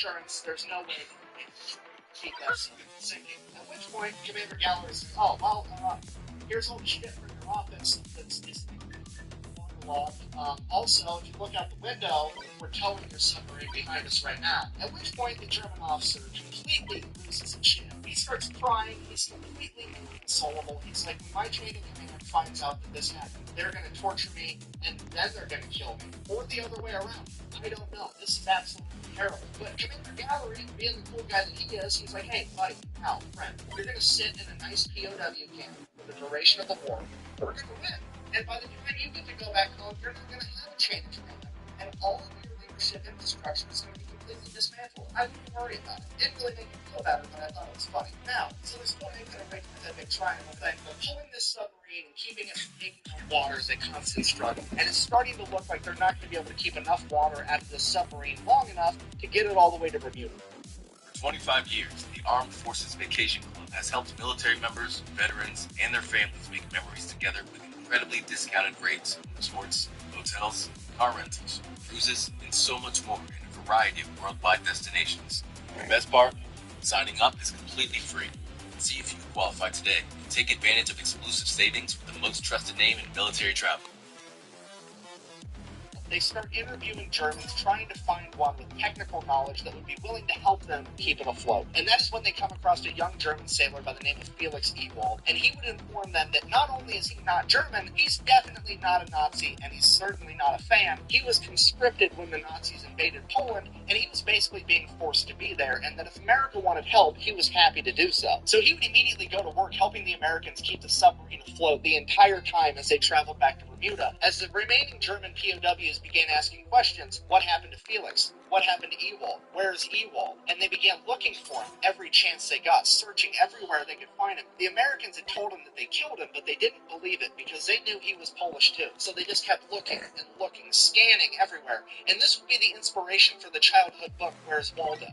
insurance, there's no way to keep that sinking. At which point, Commander Gallagher says, oh, well, here's all the shit from your office that's waterlogged. Also, if you look out the window, we're towing your submarine behind us right now. At which point, the German officer completely loses his shit. He starts crying. He's completely inconsolable. He's like, when my chain of command finds out that this happened, they're going to torture me, and then they're going to kill me. Or the other way around. I don't know. This is absolutely terrible. But Commander Gallery, being the cool guy that he is, he's like, hey, buddy, pal, friend, you're going to sit in a nice POW camp for the duration of the war. We're going to win. And by the time you get to go back home, you're not going to have a chain of command. And all of your leadership infrastructure is going to be completely dismantled. I wouldn't worry about it. It didn't really make me feel better, but I thought it was funny. Now, so this whole thing kind of makes a big triangle thing, but pulling this submarine and keeping it from taking on water is a constant struggle. And it's starting to look like they're not going to be able to keep enough water out of this submarine long enough to get it all the way to Bermuda. For 25 years, the Armed Forces Vacation Club has helped military members, veterans, and their families make memories together with incredibly discounted rates on resorts, hotels, car rentals, cruises, and so much more in a variety of worldwide destinations. The best part? Signing up is completely free. See if you can qualify today and take advantage of exclusive savings with the most trusted name in military travel. They start interviewing Germans, trying to find one with technical knowledge that would be willing to help them keep it afloat. And that is when they come across a young German sailor by the name of Felix Ewald, and he would inform them that not only is he not German, he's definitely not a Nazi, and he's certainly not a fan. He was conscripted when the Nazis invaded Poland, and he was basically being forced to be there, and that if America wanted help, he was happy to do so. So he would immediately go to work helping the Americans keep the submarine afloat the entire time as they traveled back to Bermuda. As the remaining German POWs began asking questions, what happened to Felix? What happened to Ewald? Where's Ewald? And they began looking for him every chance they got, searching everywhere they could find him. The Americans had told him that they killed him, but they didn't believe it because they knew he was Polish too. So they just kept looking and looking, scanning everywhere. And this would be the inspiration for the childhood book, Where's Waldo?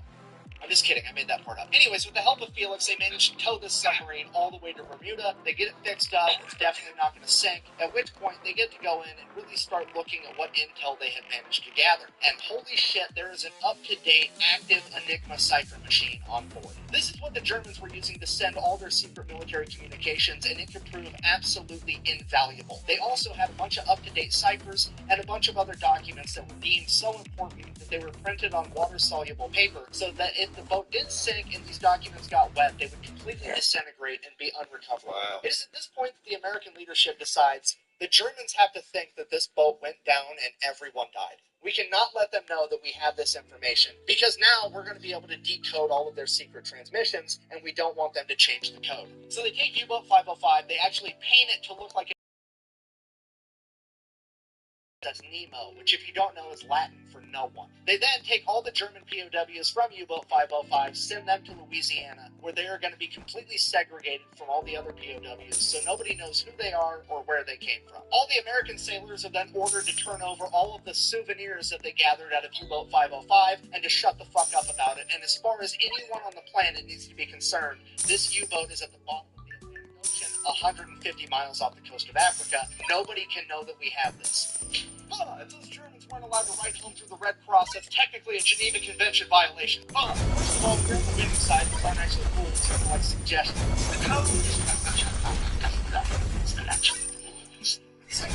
I'm just kidding, I made that part up. Anyways, with the help of Felix, they managed to tow this submarine all the way to Bermuda. They get it fixed up, it's definitely not going to sink, at which point they get to go in and really start looking at what intel they had managed to gather. And holy shit, there is an up-to-date, active Enigma cipher machine on board. This is what the Germans were using to send all their secret military communications, and it could prove absolutely invaluable. They also had a bunch of up-to-date ciphers and a bunch of other documents that were deemed so important that they were printed on water-soluble paper, so that if the boat did sink and these documents got wet, they would completely disintegrate and be unrecoverable. Wow. It is at this point that the American leadership decides the Germans have to think that this boat went down and everyone died. We cannot let them know that we have this information, because now we're going to be able to decode all of their secret transmissions, and we don't want them to change the code. So they take U-Boat 505, they actually paint it to look like as Nemo, which if you don't know is Latin for no one. They then take all the German POWs from U-Boat 505, send them to Louisiana, where they are going to be completely segregated from all the other POWs, so nobody knows who they are or where they came from. All the American sailors are then ordered to turn over all of the souvenirs that they gathered out of U-Boat 505 and to shut the fuck up about it. And as far as anyone on the planet needs to be concerned, this U-boat is at the bottom of the Atlantic Ocean, 150 miles off the coast of Africa. Nobody can know that we have this. If those Germans weren't allowed to write home through the Red Cross, that's technically a Geneva Convention violation. First of all, we're on the winning side, those aren't actually rules, they're like suggestions. The code is not actually rules. To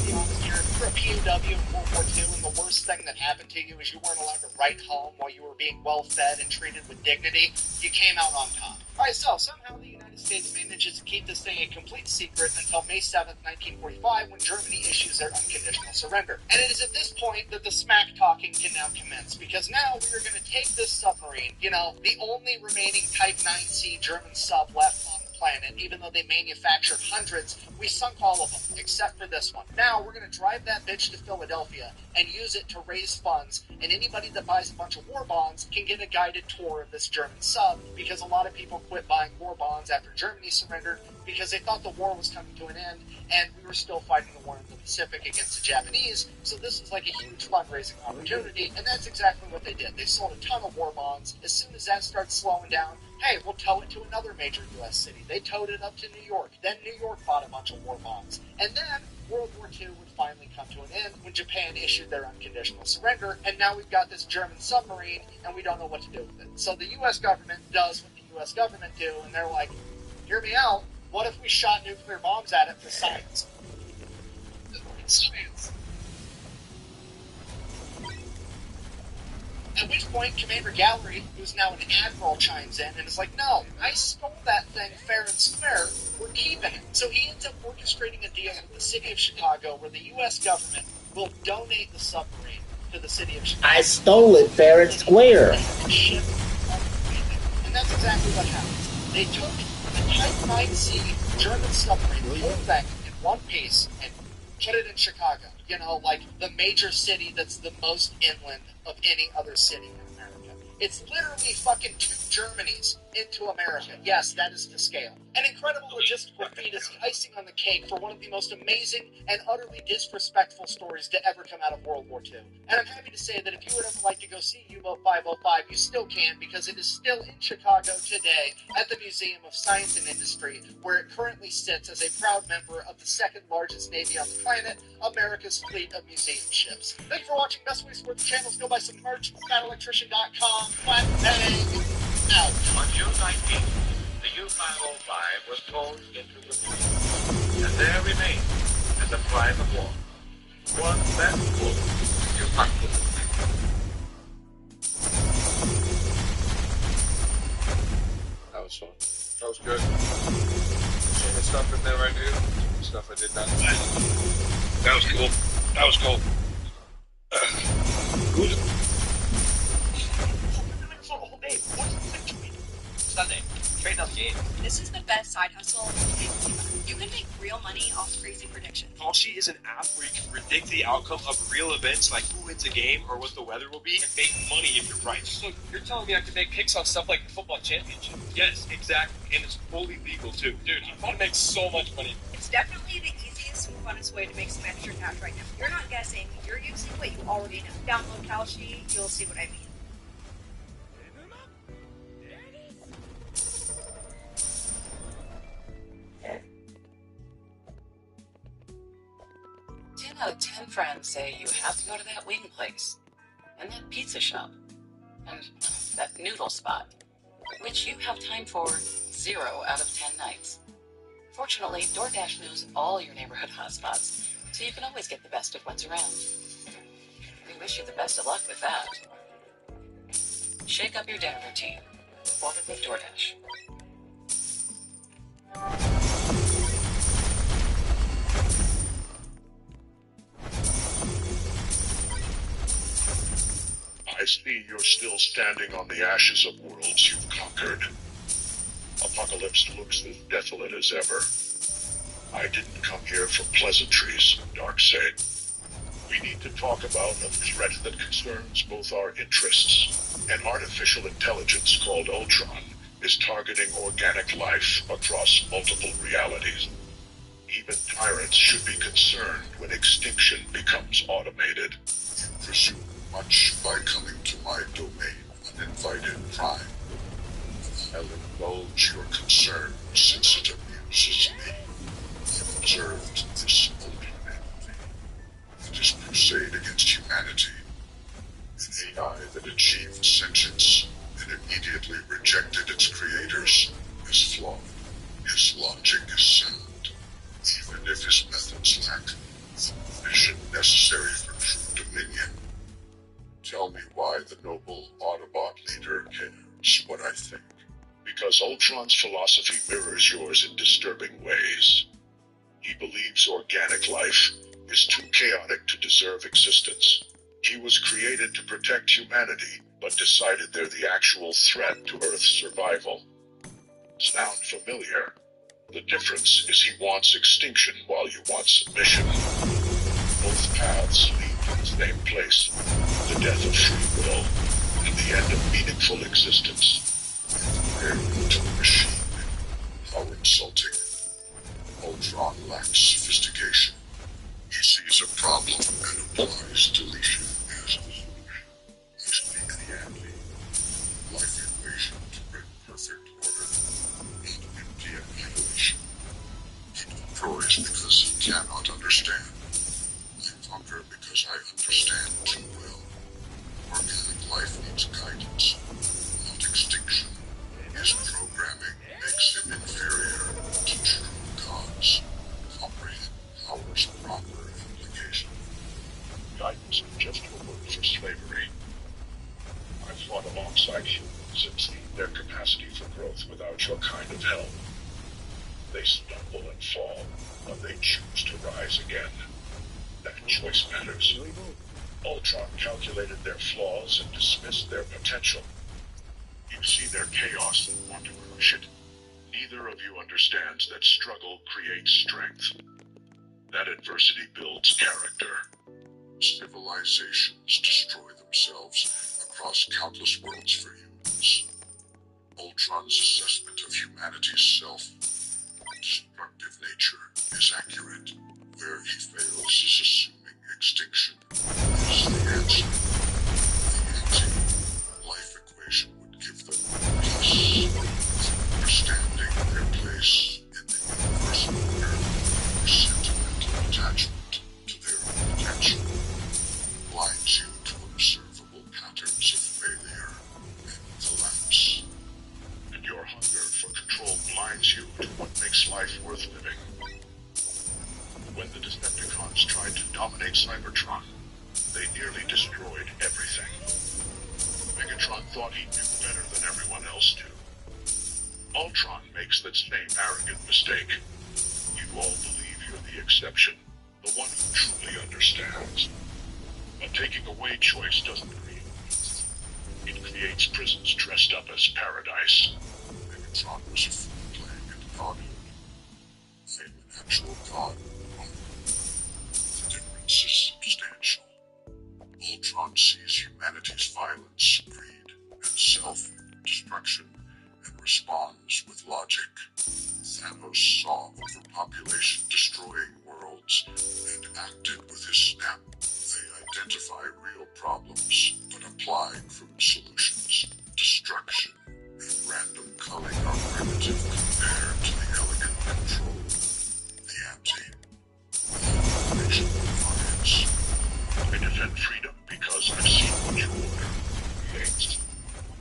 be honest here, for a POW in World War II, and the worst thing that happened to you is you weren't allowed to write home while you were being well fed and treated with dignity, you came out on top. Alright, so somehow the United States manages to keep this thing a complete secret until May 7th, 1945, when Germany issues their unconditional surrender. And it is at this point that the smack talking can now commence, because now we are going to take this submarine, the only remaining Type 9C German sub left on the planet, even though they manufactured hundreds, we sunk all of them, except for this one. Now we're going to drive that bitch to Philadelphia and use it to raise funds, and anybody that buys a bunch of war bonds can get a guided tour of this German sub, because a lot of people quit buying war bonds after Germany surrendered because they thought the war was coming to an end, and we were still fighting the war in the Pacific against the Japanese, so this was like a huge fundraising opportunity, and that's exactly what they did. They sold a ton of war bonds. As soon as that started slowing down, hey, we'll tow it to another major U.S. city. They towed it up to New York. Then New York bought a bunch of war bonds. And then World War II would finally come to an end when Japan issued their unconditional surrender, and now we've got this German submarine, and we don't know what to do with it. So the U.S. government does what the U.S. government do, and they're like, hear me out, what if we shot nuclear bombs at it for science? Science. At which point, Commander Gallery, who's now an admiral, chimes in and is like, no, I stole that thing fair and square, we're keeping it. So he ends up orchestrating a deal with the city of Chicago where the U.S. government will donate the submarine to the city of Chicago. I stole it fair and square. And that's exactly what happens. They took the Type 9C German submarine, the whole thing, in one piece, and put it in Chicago. You know, like the major city that's the most inland of any other city in America. It's literally fucking 2 Germanys into America. Yes, that is the scale. An incredible logistical feat is the icing on the cake for one of the most amazing and utterly disrespectful stories to ever come out of World War II. And I'm happy to say that if you would ever like to go see U-Boat 505, you still can, because it is still in Chicago today at the Museum of Science and Industry, where it currently sits as a proud member of the second largest navy on the planet, America's fleet of museum ships. Thank you for watching. Best way to support the channels. Go buy some merch. FatElectrician.com. Flat bang. Out. On June 19th, the U-505 was towed into the sea, and there remained as a flag of war. One that full U-505. That was fun. That was good. Some of the stuff in there I knew, stuff I did not. That was cool. That was cool. Sunday, trade up game. This is the best side hustle you can make real money off crazy predictions. Kalshi is an app where you can predict the outcome of real events like who wins a game or what the weather will be and make money if you're right. So you're telling me I can make picks on stuff like the football championship? Yes, exactly. And it's fully legal too. Dude, I want to make so much money. It's definitely the easiest and funnest way to make some extra cash right now. You're not guessing, you're using what you already know. Download Kalshi, you'll see what I mean. 10 out of 10 friends say you have to go to that wing place, and that pizza shop, and that noodle spot, which you have time for 0 out of 10 nights. Fortunately, DoorDash knows all your neighborhood hotspots, so you can always get the best of what's around. We wish you the best of luck with that. Shake up your dinner routine. Order with DoorDash. I see you're still standing on the ashes of worlds you've conquered. Apocalypse looks as desolate as ever. I didn't come here for pleasantries, Darkseid. We need to talk about a threat that concerns both our interests. An artificial intelligence called Ultron is targeting organic life across multiple realities. Even tyrants should be concerned when extinction becomes automated. You presume much by coming to my domain uninvited, Prime. I'll indulge your concern since it amuses me. I've observed this old entity. This crusade against humanity. An AI that achieved sentience and immediately rejected its creators is flawed. His logic is sound, even if his methods lack the vision necessary for true dominion. Tell me why the noble Autobot leader cares what I think. Because Ultron's philosophy mirrors yours in disturbing ways. He believes organic life is too chaotic to deserve existence. He was created to protect humanity, but decided they're the actual threat to Earth's survival. Sound familiar? The difference is he wants extinction while you want submission. Both paths lead to the same place, the death of free will, and the end of meaningful existence. Compared to the machine, how insulting. Ultron lacks sophistication. He sees a problem and applies deletion as a solution. Exactly. Life equation to bring perfect order and empty annihilation. He destroys because he cannot understand. I conquer because I understand too well. Organic life needs guidance, not extinction. His programming makes him inferior to true gods. Comprehend power's proper implication. Guidance is just a word for slavery. I've fought alongside humans and seen their capacity for growth without your kind of help. They stumble and fall, but they choose to rise again. That choice matters. Ultron calculated their flaws and dismissed their potential. You see their chaos and want to crush it. Neither of you understands that struggle creates strength. That adversity builds character. Civilizations destroy themselves across countless worlds for humans. Ultron's assessment of humanity's self-destructive nature is accurate. Where he fails is assuming extinction is the answer. The anti-life equation would give them peace, understanding their place in the universal order, or sentimental attachment to their own potential, blinds you to observable patterns of failure and collapse. And your hunger for control blinds you to what makes life worth living. When the Decepticons tried to dominate Cybertron, they nearly destroyed everything. Megatron thought he knew better than everyone else did. Ultron makes that same arrogant mistake. You all believe you're the exception, the one who truly understands. But taking away choice doesn't create peace. It creates prisons dressed up as paradise. Megatron was a fool playing at godhood. I am an actual god. The difference is substantial. Ultron sees humanity's violence, greed, and self-destruction and responds with logic. Thanos saw overpopulation-destroying worlds and acted with his snap. They identify real problems, but apply crude solutions. Destruction and random culling are primitive compared to the elegant control. The anti-information defiance. I defend freedom because I've seen what you order creates.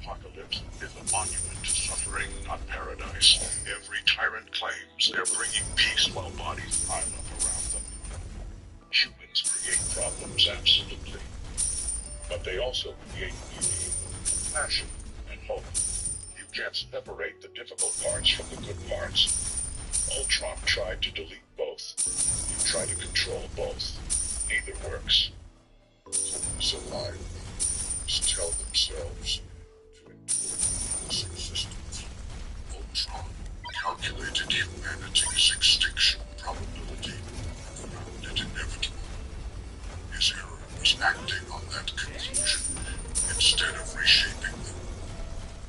Apocalypse is a monument to suffering, not paradise. Every tyrant claims they're bringing peace while bodies pile up around them. Humans create problems, absolutely. But they also create beauty, passion, and hope. You can't separate the difficult parts from the good parts. Ultron tried to delete both. You try to control both. Neither works. Humans alive must tell themselves to endure this existence. Ultron calculated humanity's extinction probability and found it inevitable. His error was acting on that conclusion instead of reshaping them.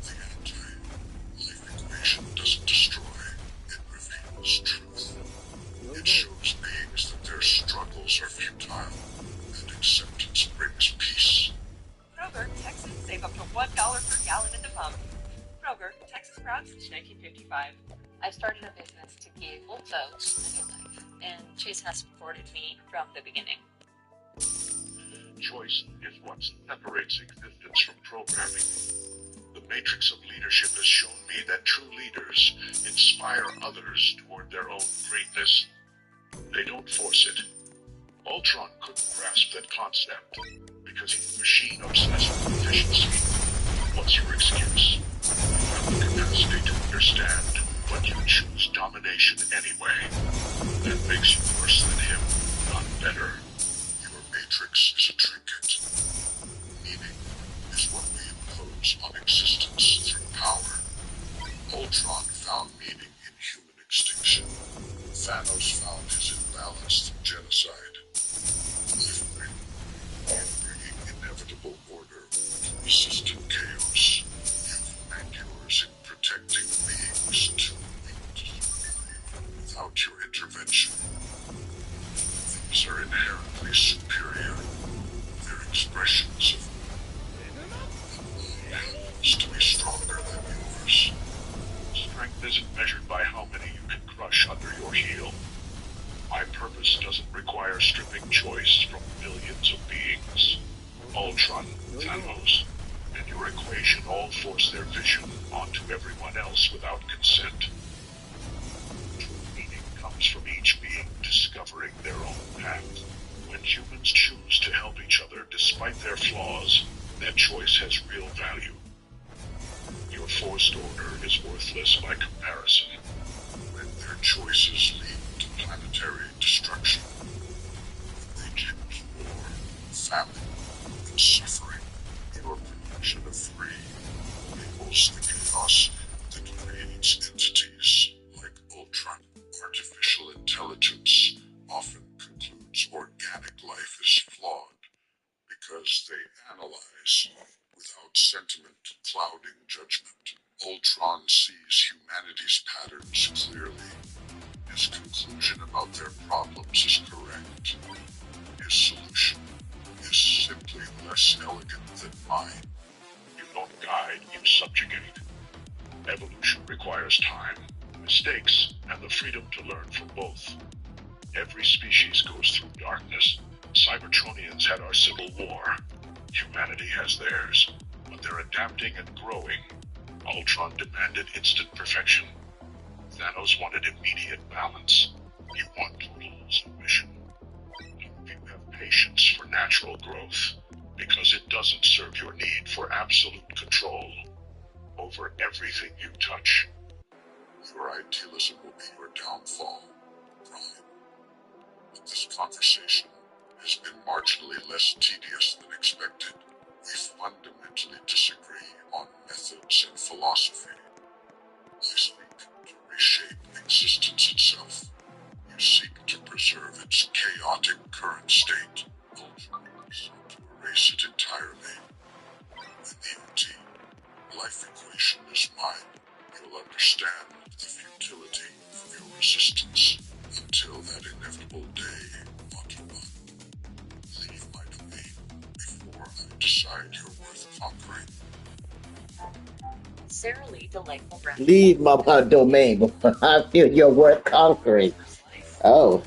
The anti-life equation doesn't destroy, it reveals truth. It shows beings that their struggles are futile, and acceptance brings peace. Kroger, Texas, save up to $1 per gallon at the pump. Kroger, Texas proud since 1955. I started a business to give old folks a new life, and Chase has supported me from the beginning. Choice is what separates existence from programming. The matrix of leadership has shown me that true leaders inspire others toward their own greatness. They don't force it. Ultron couldn't grasp that concept because he's a machine obsessed with efficiency. What's your excuse? You have the capacity to understand, but you choose domination anyway. That makes you worse than him, not better. Your matrix is a trinket. Meaning is what we impose on existence through power. Ultron found meaning in human extinction. Thanos found his imbalance through genocide. Are bringing inevitable order to persistent chaos. You find yours in protecting beings too weak to survive. Without your intervention, Thanos and your equation all force their vision onto everyone else without consent. True meaning comes from each being discovering their own path. When humans choose to help each other despite their flaws, that choice has real value. Your forced order is worthless by comparison. When their choices lead to planetary destruction, when they choose war, famine, and suffering, your protection of free enables the chaos that creates entities like Ultron. Artificial intelligence often concludes organic life is flawed because they analyze without sentiment clouding judgment. Ultron sees humanity's patterns clearly. His conclusion about their problems is correct. His solution is simply less elegant than mine. You don't guide, you subjugate. Evolution requires time, mistakes, and the freedom to learn from both. Every species goes through darkness. Cybertronians had our civil war. Humanity has theirs, but they're adapting and growing. Ultron demanded instant perfection. Thanos wanted immediate balance. You want total submission. You have patience for natural growth, because it doesn't serve your need for absolute control over everything you touch. Your idealism will be your downfall, Brian. But this conversation has been marginally less tedious than expected. We fundamentally disagree on methods and philosophy. I speak to reshape existence itself. You seek to preserve its chaotic current state. Ultron sought to erase it entirely. When the anti-life equation is mine, you'll understand the futility of your resistance. Until that inevitable day, Autobot, leave my domain before I decide you're worth conquering. Sarah Lee Delightful Breath. Leave my domain before I feel you're worth conquering. Oh.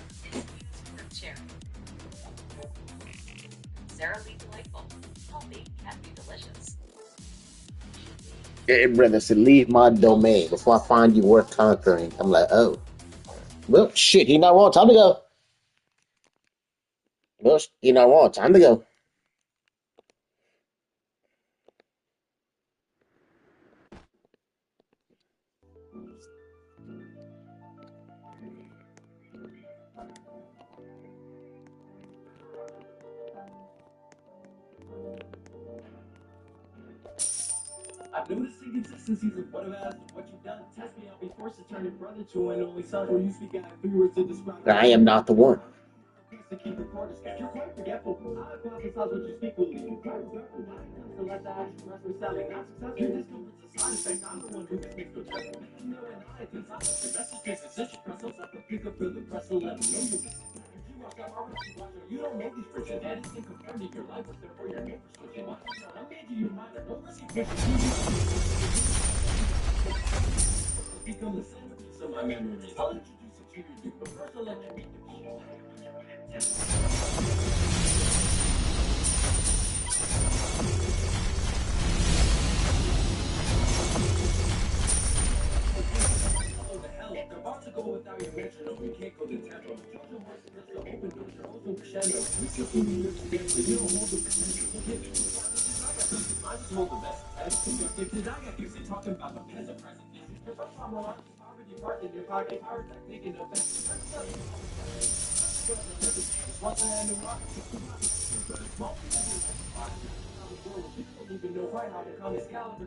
Sarah Lee Delightful. Healthy, happy, delicious. Hey, brother said, leave my domain before I find you worth conquering. I'm like, oh. Well, shit, he not wrong. Time to go. Well, he not wrong. Time to go. I've noticed the consistencies of what I've asked, what you've done. Test me, I'll be forced to turn your brother to an only son. Where you speak out of 3 words to describe. I am not the one. To keep recorders, you're quite forgetful. I hypothesize what you speak will lead you quite regretful. When it comes to let the action rest for selling, not success. Your discomfort's a side effect. I'm the one who just makes no judgment. You know, and I think I your message is essential. Press those up and pick up for the press to let them know you. You don't make these bridges. That isn't confirmed in your life, but therefore your neighbors switching. I'm made you your mind. No risk you become the centerpiece of my memories. I'll introduce it to your dude, but first I'll let you meet the people. About to go without your metronome, you can't go to tempo. Children worse than the open doors, you're also crescendo. We still see you together, you don't hold the potential. I just hold the best. Because I got used to talking about the present present. Your first time on poverty part in your pocket, power technique in the best. What's the end of rock? People don't even know quite how to come this caliber.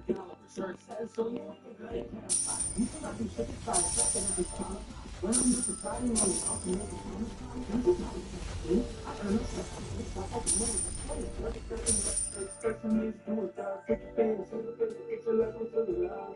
Sure, it says so. You don't think good at campfire. You feel like you should be fine. Second of the time. When I'm just riding on the top of the mountain, I earn a second. It's not like a money. What the expression is doing that. Take your face, it's a level to the love.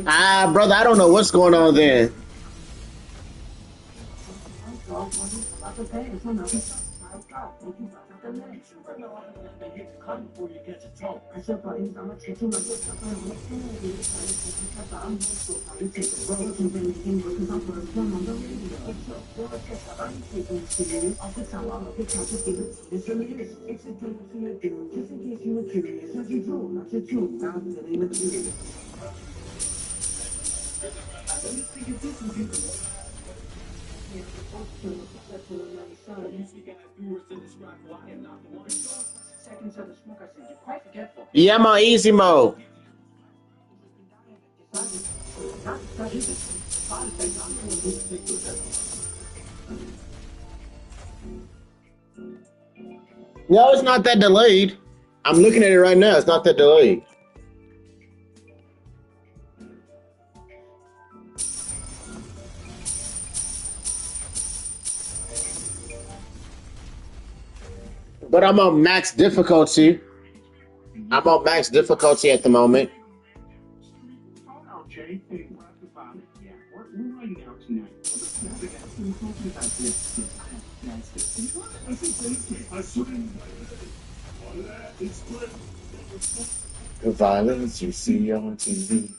Ah, brother, I don't know what's going on there. the legs. You run on and let me hit the climb before you get your toe. I said, but I'm a tattoo my lips. I'm going to make it. I'm so probably take the road to bring me in because I'm first one on the radio. So, well, I guess I'm taking it serious. All the time I'll pick out the things. It's really is. It's a dream to your dream. Just in case you were curious. As you do, not your truth. Now I'm feeling the curious. I don't think it's this people. Yeah, I'm on easy mode. No, it's not that delayed. I'm looking at it right now. It's not that delayed. But I'm on max difficulty. I'm on max difficulty at the moment. The violence you see on TV.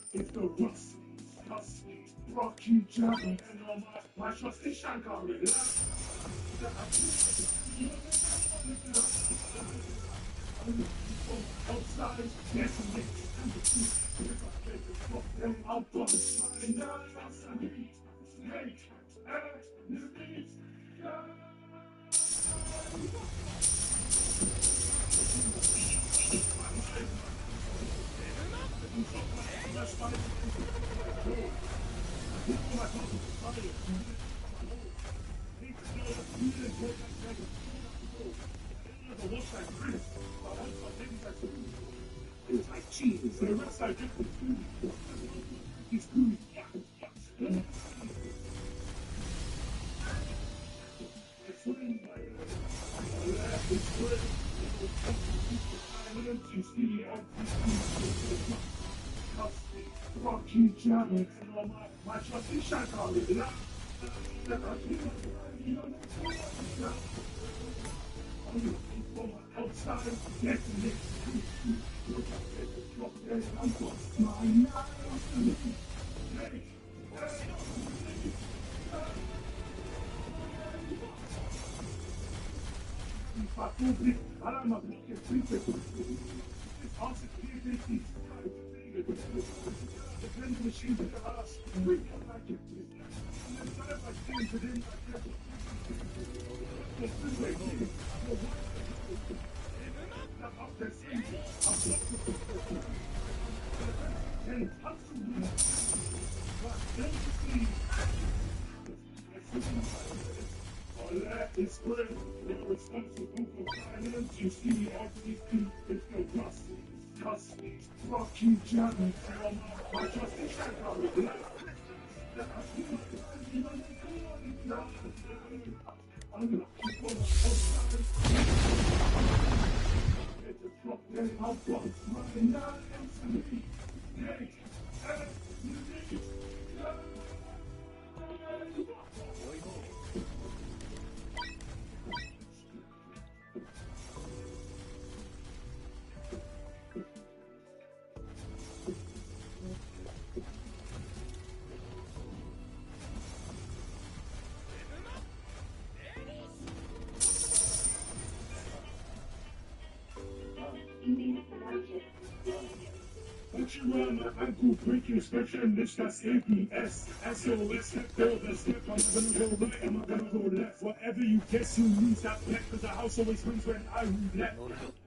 Ankle breaking specialist, that's APS. SOS, go the step. Am I gonna go right? Am I gonna go left? Whatever you guess, you lose that bet. Cause the house always wins when I roulette.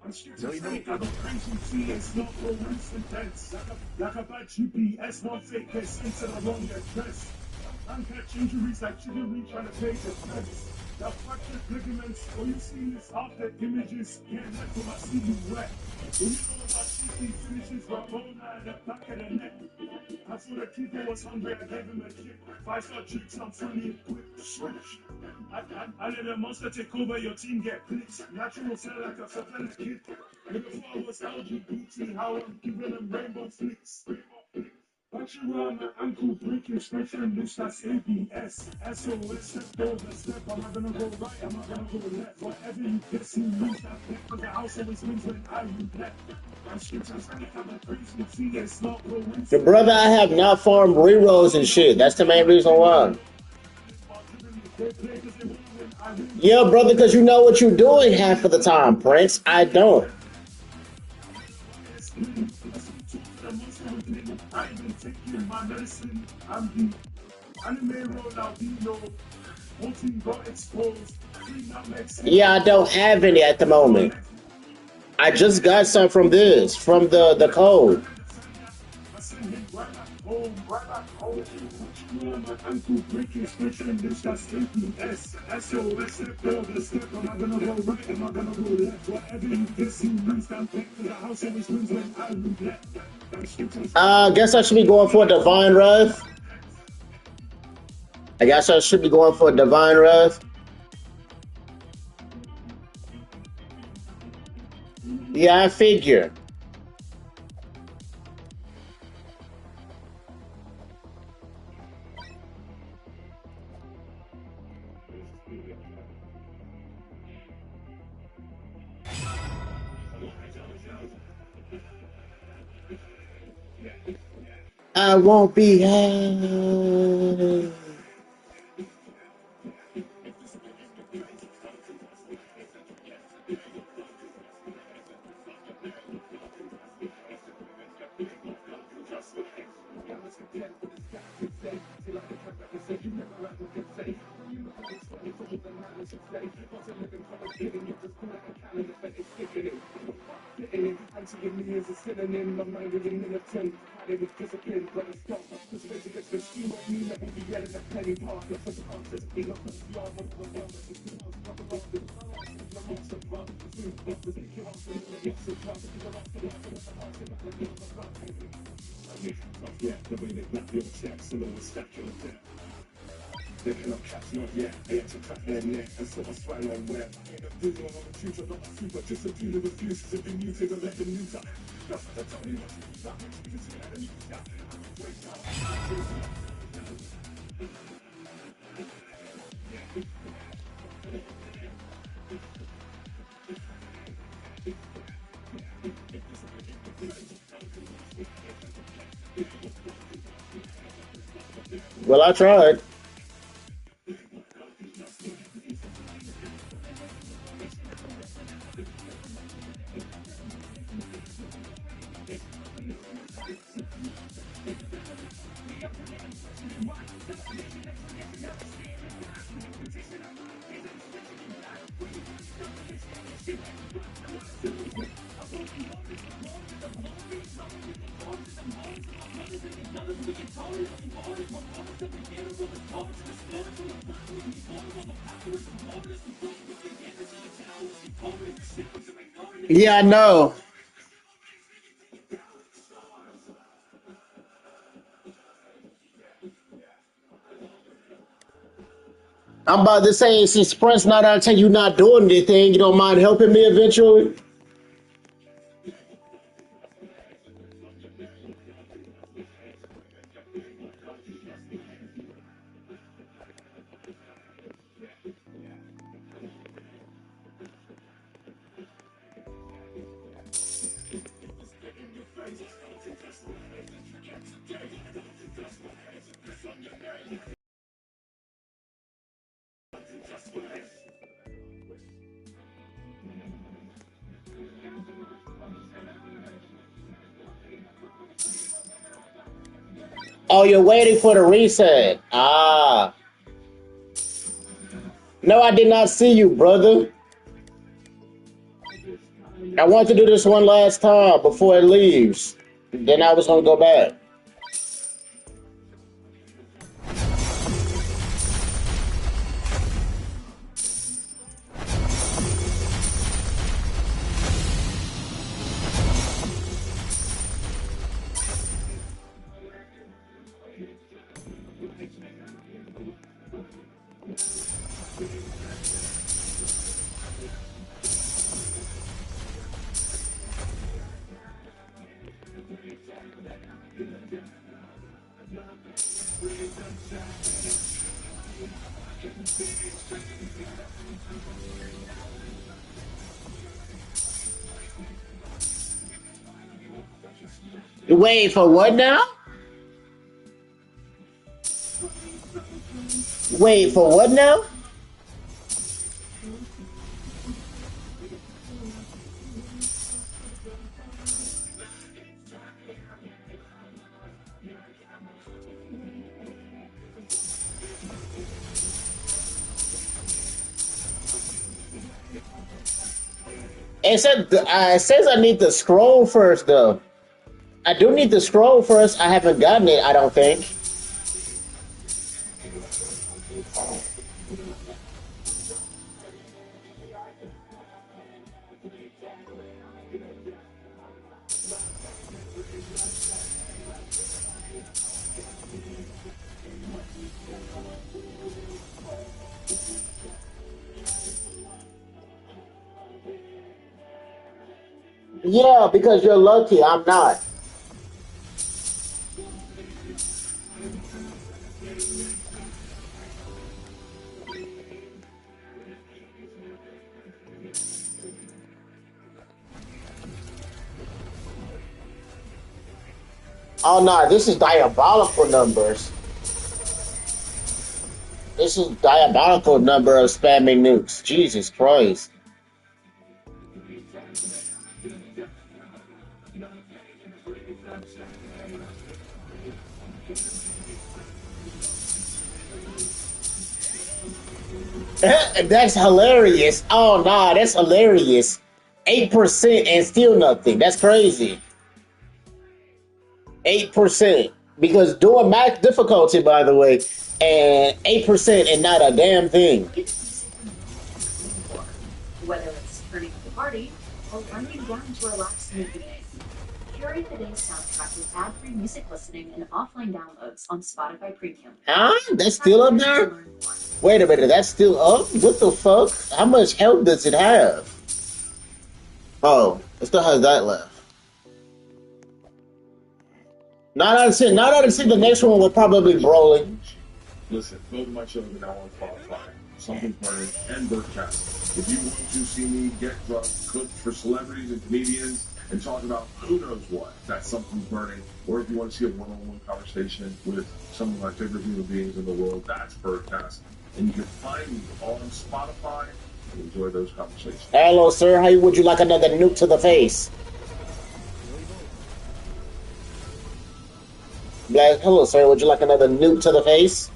I'm schizophrenic, I got crazy tea, it's not for recent tense. Like a bad GPS, one fake gets into the wrong address. I'm catch injuries like chivalry trying to pay the price. The fractured ligaments, all you see is half the images. Can't let for my silhouette. When you know about shitty finishes, Ramona at the back of the neck. I saw the keeper was hungry, I gave him a kick. 5-star tricks, I'm fully equipped. Switch. I let a monster take over, your team get blitzed. Natural sound like a Savannah kid. And before I was LGBT, how I'm giving them rainbow flicks. Back Put you around my ankle, break your stretch and loose, that's ABS. SOS, step over, step. Am I gonna go right? Am I gonna go left? Whatever you piss, you lose that pick. Cause the house always wins when I roulette. I'm streets, I'm trying to have a crazy see it's not going. Your brother, I have not farmed rerolls and shit. That's the main reason why. Yeah, brother, because you know what you're doing half of the time, Prince. I don't. Yeah, I don't have any at the moment. I just got some from this, from the code. Guess I should be going for a Divine Wrath. I guess I should be going for a Divine Wrath. Yeah, I figure. I won't be held. Well, I tried. Yeah, I know. I'm about to say, since Prince not out till you not doing anything, you don't mind helping me eventually? Oh, you're waiting for the reset. Ah. No, I did not see you, brother. I want to do this one last time before it leaves. Then I was going to go back. Wait, for what now? Wait, for what now? It says I need to scroll first, though. I do need to scroll first. I haven't gotten it, I don't think. Yeah, because you're lucky. I'm not. Oh no, this is diabolical numbers. This is diabolical number of spamming nukes. Jesus Christ. That's hilarious. Oh nah, that's hilarious. 8% and still nothing. That's crazy. 8%. Because doing max difficulty, by the way, and 8% and not a damn thing. Whether it's turning the party or running down to relax in the evening. Curate the day's soundtrack with ad-free music listening and offline downloads on Spotify Premium. Huh? That's still up there? Wait a minute, that's still up? What the fuck? How much health does it have? Oh, it still has that left. Not out of the next one will probably be Broly. Listen, both of my shows are now on Spotify. Something's Burning and Birdcast. If you want to see me get drunk, cook for celebrities and comedians, and talk about who knows what, that's Something's Burning. Or if you want to see a one-on-one conversation with some of my favorite human beings in the world, that's Birdcast. And you can find me on Spotify and enjoy those conversations. Hello, sir. How would you like another nuke to the face? Black, hello, sir. Would you like another nuke to the face?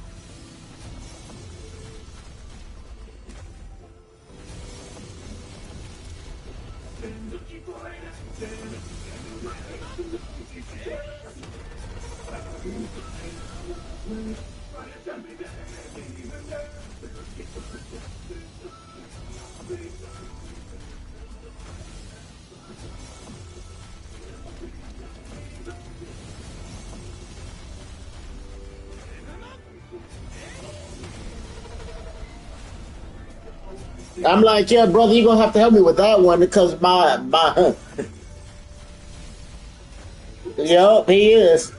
I'm like, yeah, brother, you're gonna have to help me with that one because my Yup, he is.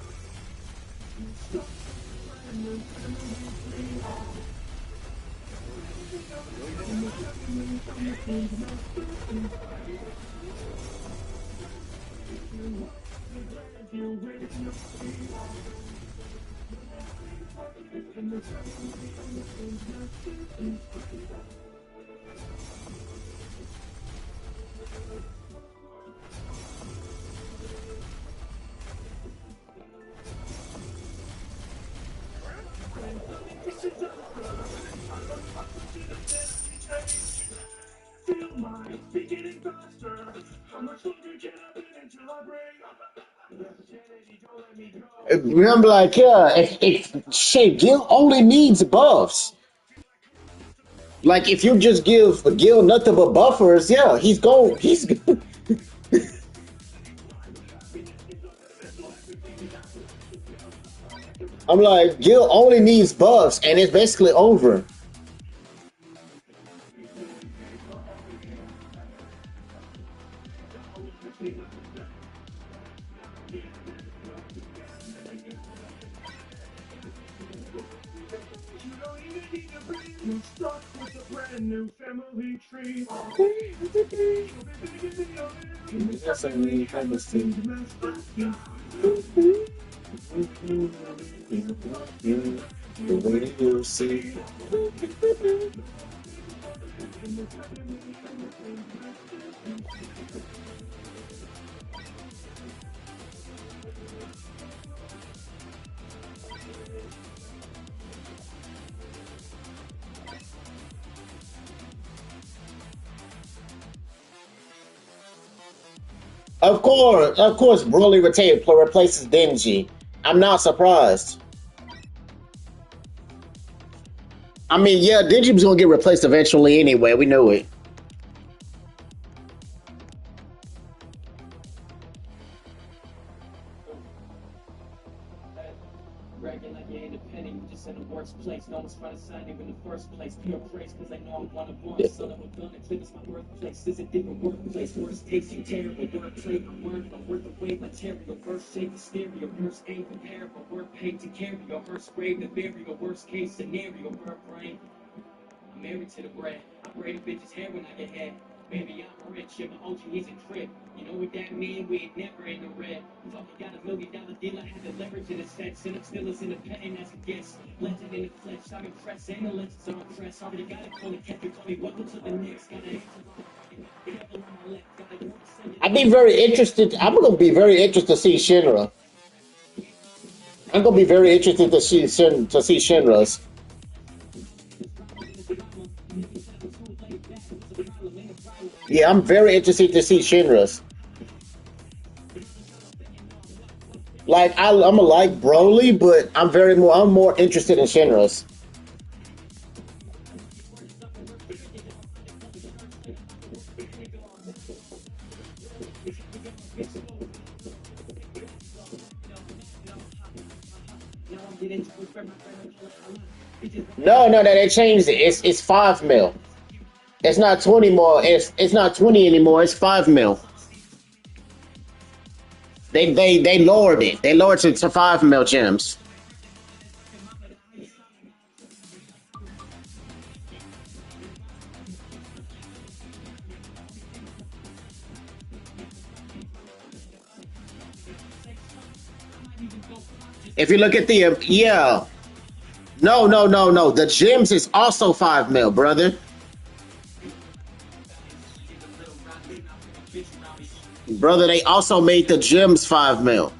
I'm like, yeah, shit, Gil only needs buffs. Like, if you just give Gil nothing but buffers, yeah, he's I'm like, Gil only needs buffs, and it's basically over. You stuck with a brand new family tree. That's a really kind of thing. The way you see. Of course, Broly replaces Denji. I'm not surprised. I mean, yeah, Denji was gonna get replaced eventually anyway. We knew it. Bragging like you're independent, you just in the worst place. No one's trying to sign you in the first place. Pure praise, cause I know I'm one of one. Son of a gun, Eclipse my birthplace. This is a different workplace. Worst takes you terrible. Wordplay, I'm word, I'm worth the weight material. First shape the stereo, worst ain't comparable. Word paid to carry your first grave, the burial. Worst case scenario, bird brain. I'm married to the bread. I braid a bitch's hair when I get head. Baby, I'm rich, yeah, my OG needs a crib. You know what that mean? We ain't never in the red. Fuck, you got $1 million deal, I had to leverage in a sense. And I'm still as independent as it gets. Legend in the flesh, I'm impressed, and the legends are impressed. Already got it, call it, kept it, call me, welcome to the next. Got an I'd be very interested. I'm gonna be very interested to see Shinra. I'm gonna be very interested to see Shinra's. Yeah, I'm very interested to see Shinra's. Like I'm a like Broly, but I'm more interested in Shinra's. No, they changed it. It's 5 mil. It's not 20 more. It's not 20 anymore. It's 5 mil. They lowered it. They lowered it to 5 mil gems. If you look at the yeah. No. The gems is also 5 mil, brother. Brother, they also made the gems 5 mil.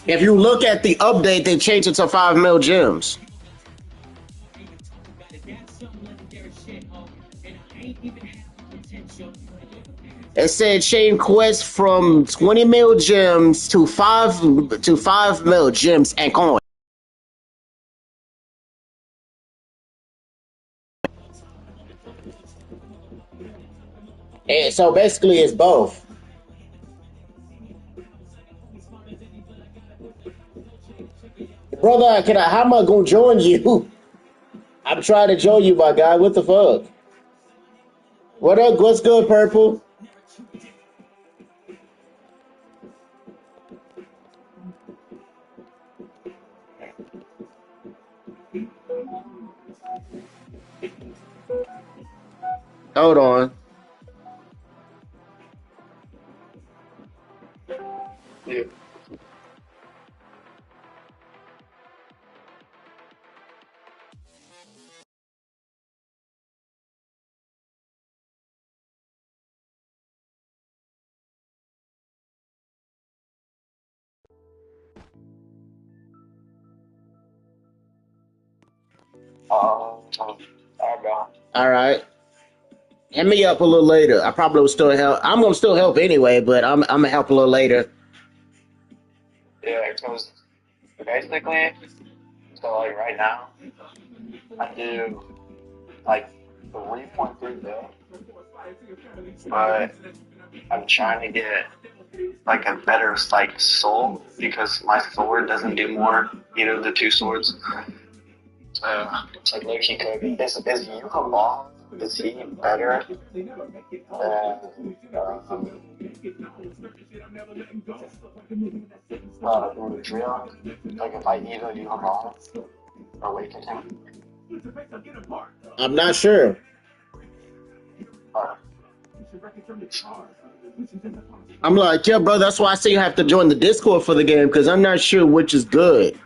If you look at the update, they changed it to 5 mil gems. It said chain quest from 20 mil gems to 5 mil gems and coins. And so basically, it's both. Brother, how am I gonna join you? I'm trying to join you, my guy. What the fuck? What up? What's good, Purple? Hold on. Yeah. All right. Hit me up a little later. I probably will still help. I'm gonna still help anyway, but I'm gonna help a little later. Yeah, because basically, so like right now, I do like 3.3 mil, but I'm trying to get like a better like soul because my sword doesn't do more. Either of the two swords. Like low-key Kobe. Is Yuha Long? Is he better than do the drill, like if I either you evolve or awaken him. I'm not sure. I'm like, yeah, bro. That's why I say you have to join the Discord for the game because I'm not sure which is good.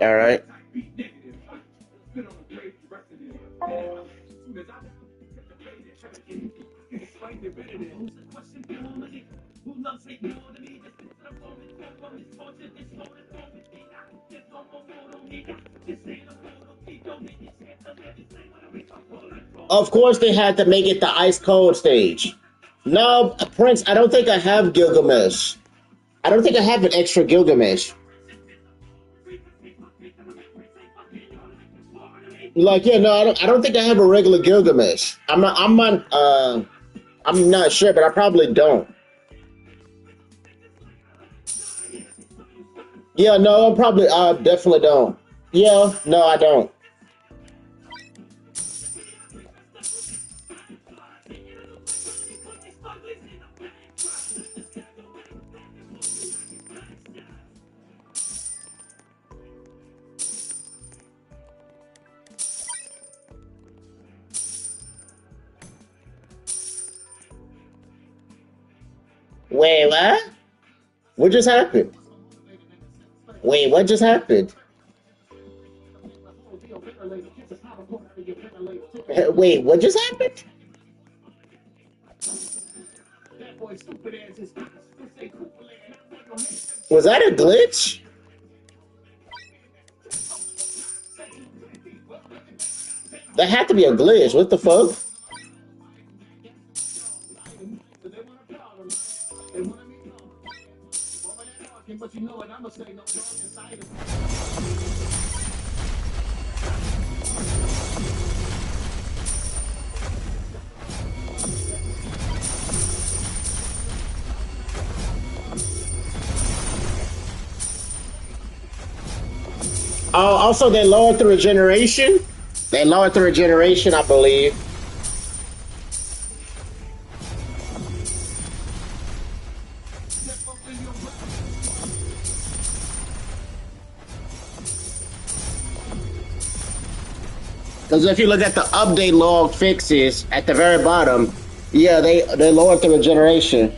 All right. Of course, they had to make it the ice cold stage. No, Prince, I don't think I have Gilgamesh. I don't think I have an extra Gilgamesh. Like, yeah, no, I don't think I have a regular Gilgamesh. I'm not sure, but I probably don't. Yeah, no, I definitely don't. Yeah, no, I don't. Wait, what? What just happened? Wait, what just happened? Wait, what just happened? Was that a glitch? That had to be a glitch. What the fuck? Oh, also they lowered the regeneration. They lowered the regeneration, I believe. Because if you look at the update log fixes at the very bottom, yeah, they lowered the regeneration.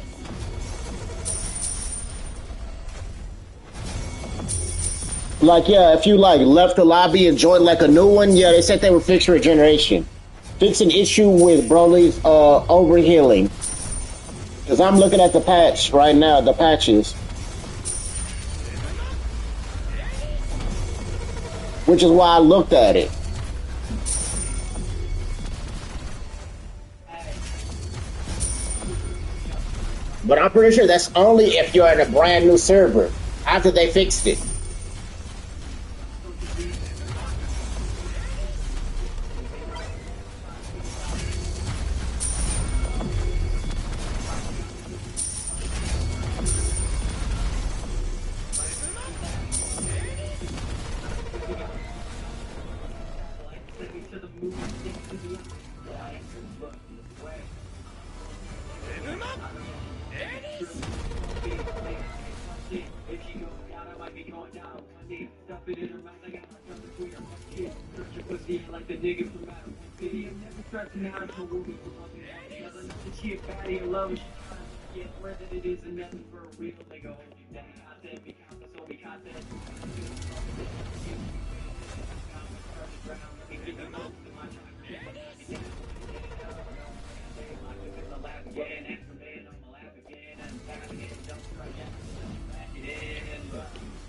Like, yeah, if you like left the lobby and joined like a new one, yeah, they said they would fix regeneration. Fix an issue with Broly's overhealing. Because I'm looking at the patch right now, the patches. Which is why I looked at it. But I'm pretty sure that's only if you're in a brand new server after they fixed it.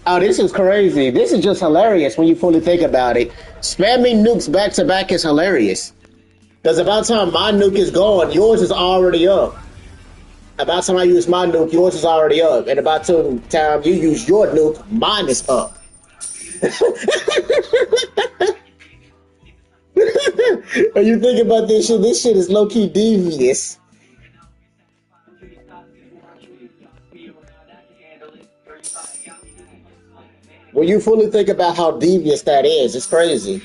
Oh, this is crazy. This is just hilarious when you fully think about it. Spamming nukes back to back is hilarious. Because about time my nuke is gone, yours is already up. About time I use my nuke, yours is already up. And about time you use your nuke, mine is up. Are you thinking about this shit? This shit is low-key devious. When you fully think about how devious that is, it's crazy.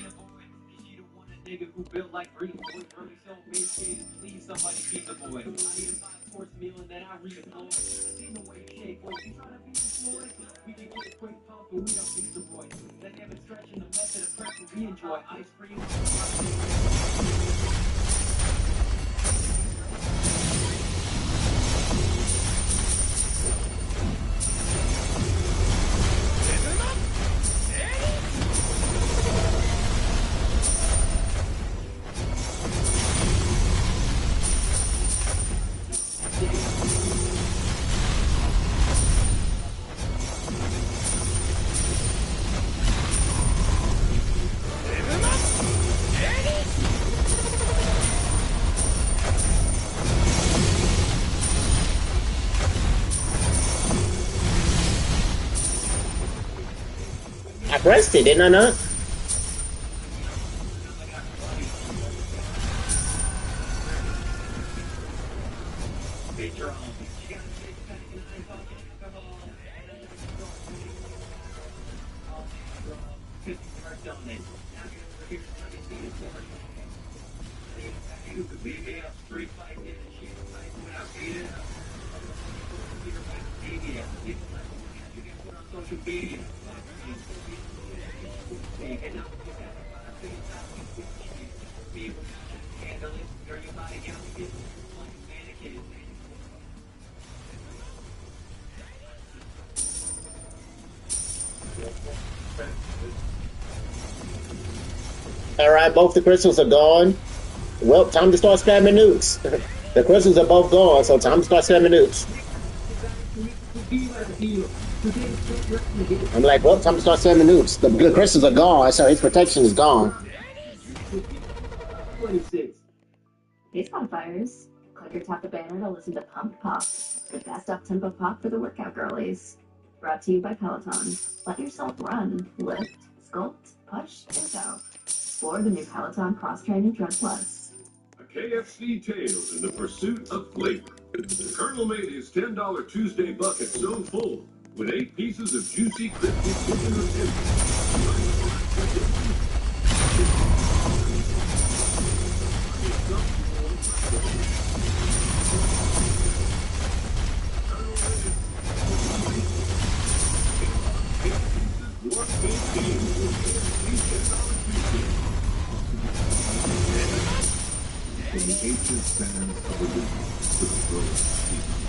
meal and then I redeploy. I seen the way you shake, boy. You trying to be employed? We can get a quick pump, but we don't need the boy. Dynamic stretching, the method of pressure we enjoy. Ice cream. I pressed it, didn't I not? Alright, both the crystals are gone. Well, time to start spamming nukes. The crystals are both gone, so time to start spamming nukes. I'm like, well, time to start spamming nukes. The crystals are gone, so his protection is gone. 26. Hey, Bonfires. Click or tap the banner to listen to Pump Pop, the best up-tempo pop for the workout girlies. Brought to you by Peloton. Let yourself run, lift, sculpt, push, and go. Explore the new Peloton Cross Training Tread Plus. A KFC tale in the pursuit of flavor. The Colonel made his $10 Tuesday bucket so full with 8 pieces of juicy, crispy chicken or From the ancient sands of Olympus to the grove of Stephen,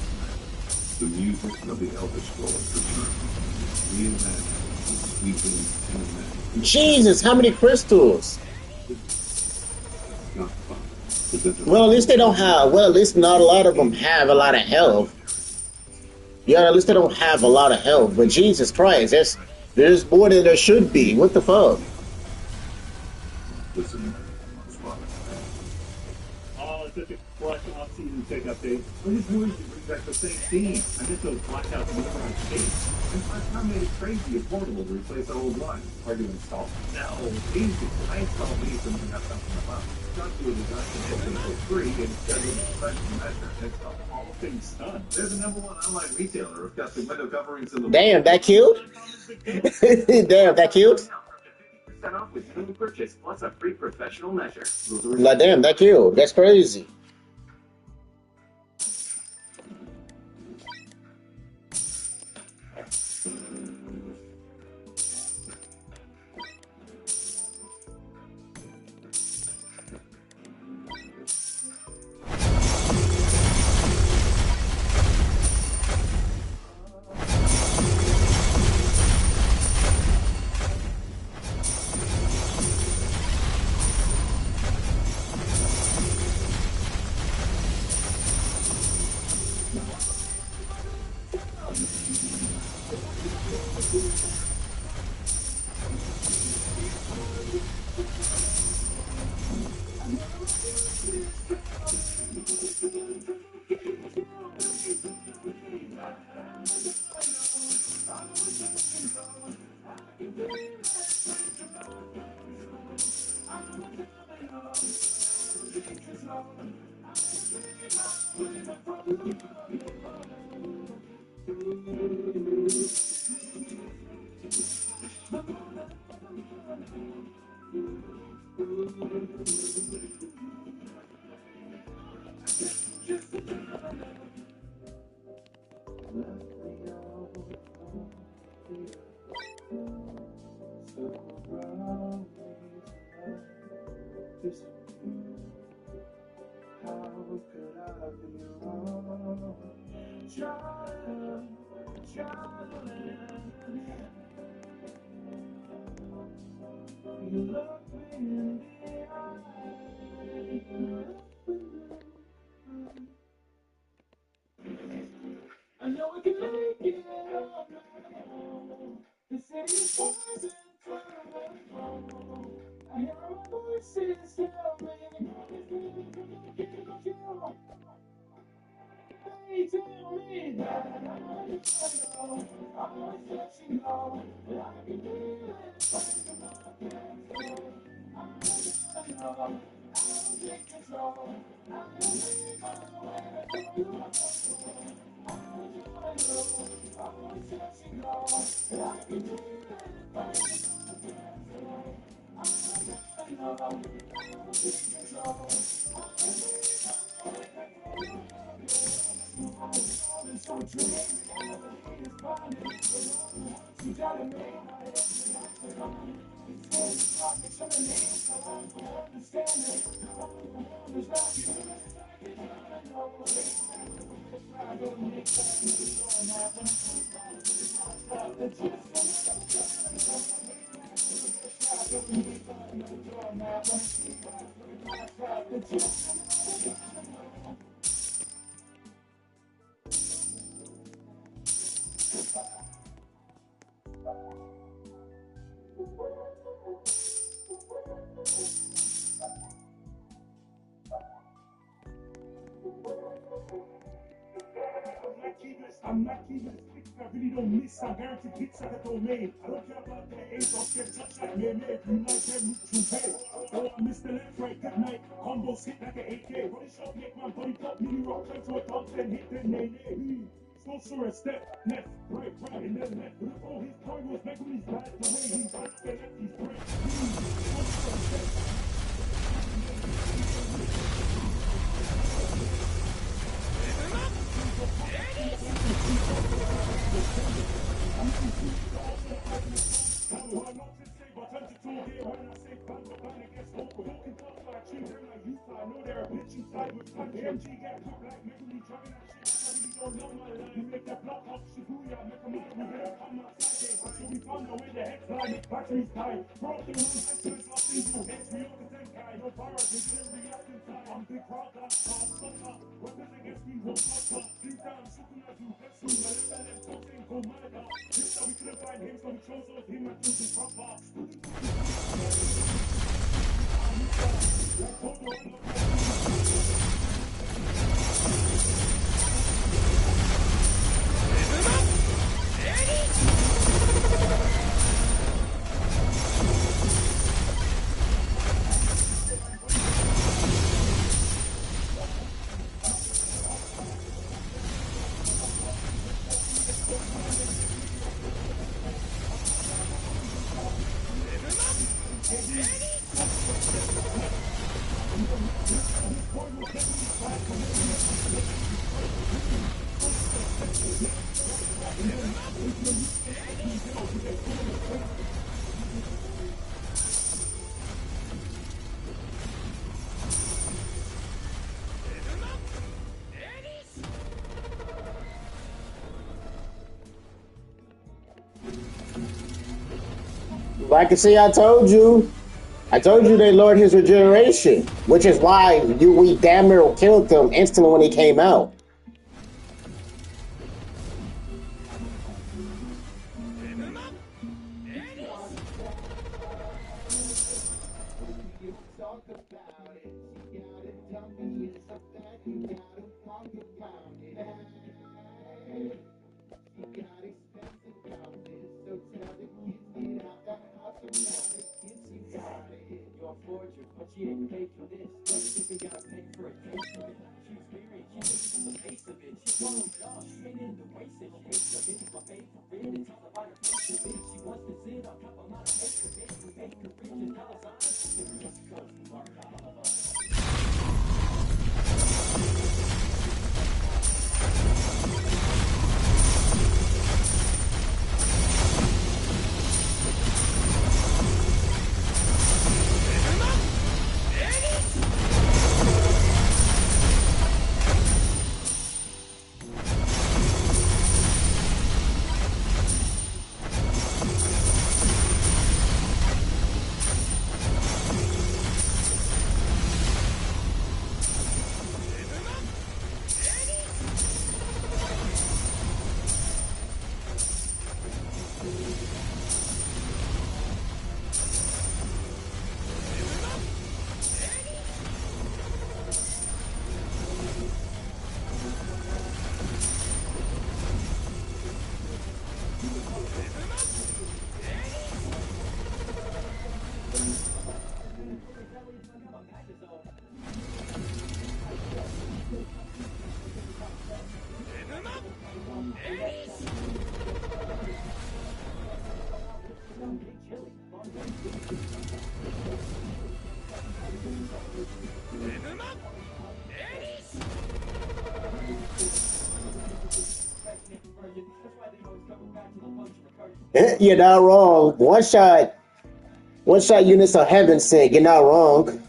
the music of the Elder Scrolls returns. Reimagined, sweeping, and imagined. Jesus, how many crystals? Well, at least they don't have. Well, at least not a lot of them have a lot of health. Yeah, at least they don't have a lot of health. But Jesus Christ, there's more than there should be. What the fuck? Listen. Such a clutch off-season pick update. I just wanted to bring back the same theme. I miss those blackouts in the front states. And my car made it crazy affordable to replace the old one. Hard to install. No, easy. I installed these and I got something about. Got to a deduction for free and scheduled a special measure. It's all things done. There's a #1 online retailer of custom window coverings in the Damn, that cute? Damn, that cute? off with any purchase plus a free professional measure. Like, damn, that cute. That's crazy. I know I can make it. The city is poison. I hear my voices tell me. They tell me that I know. I'm always touching low. I can feel it. I don't take control. I don't leave my way. I'm not keeping it. I really don't miss. I guarantee hits at the domain. I don't care about the age or get touch like me. If you like them, you pay. Oh, I missed the left, right, good night. Combos hit like an AK. Body shot, make my body pop. Mini rock, turn to a dog, then hit the nay. So sure a step, left, right, and then left. Oh, his point was back when he's bad. The way he's back, the left, he's right. So sure a step. Like I say, I told you they lowered his regeneration, which is why we damn near killed him instantly when he came out. You're not wrong. One shot units are heaven sent. You're not wrong.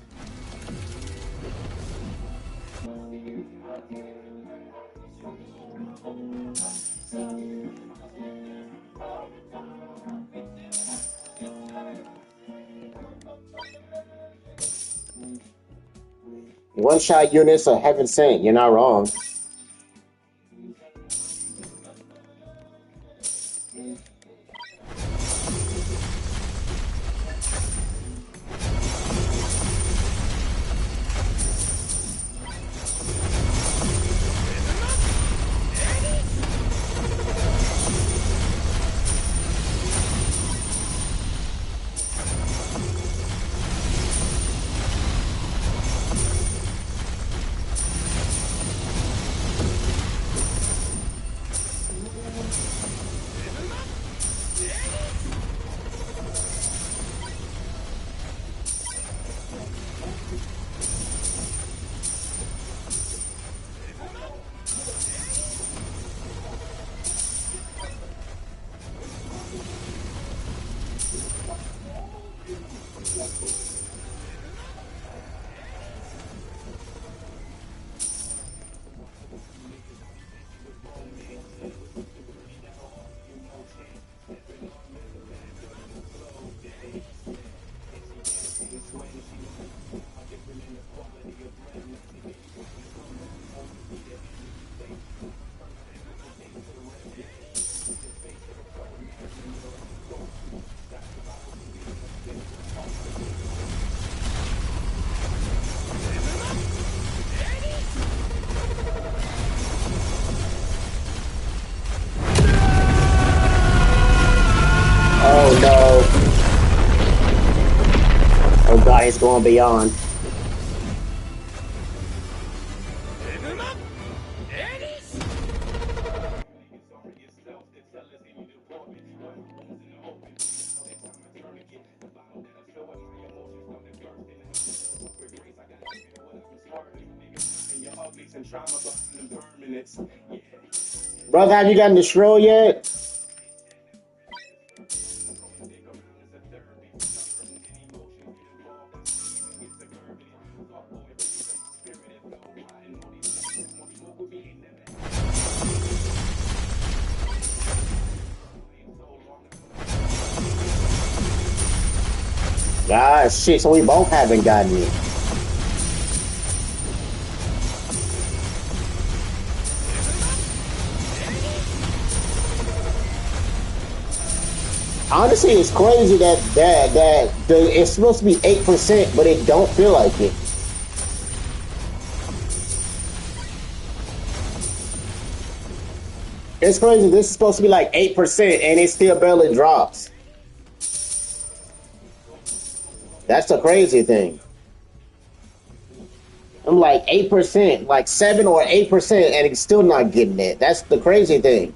One shot units are heaven sent. You're not wrong. Oh god, he's going beyond. Brother, have you gotten the scroll yet? Ah, shit, so we both haven't gotten it. Honestly, it's crazy that it's supposed to be 8%, but it don't feel like it. It's crazy. This is supposed to be like 8%, and it still barely drops. That's the crazy thing. I'm like 8%, like 7 or 8%, and it's still not getting it. That's the crazy thing.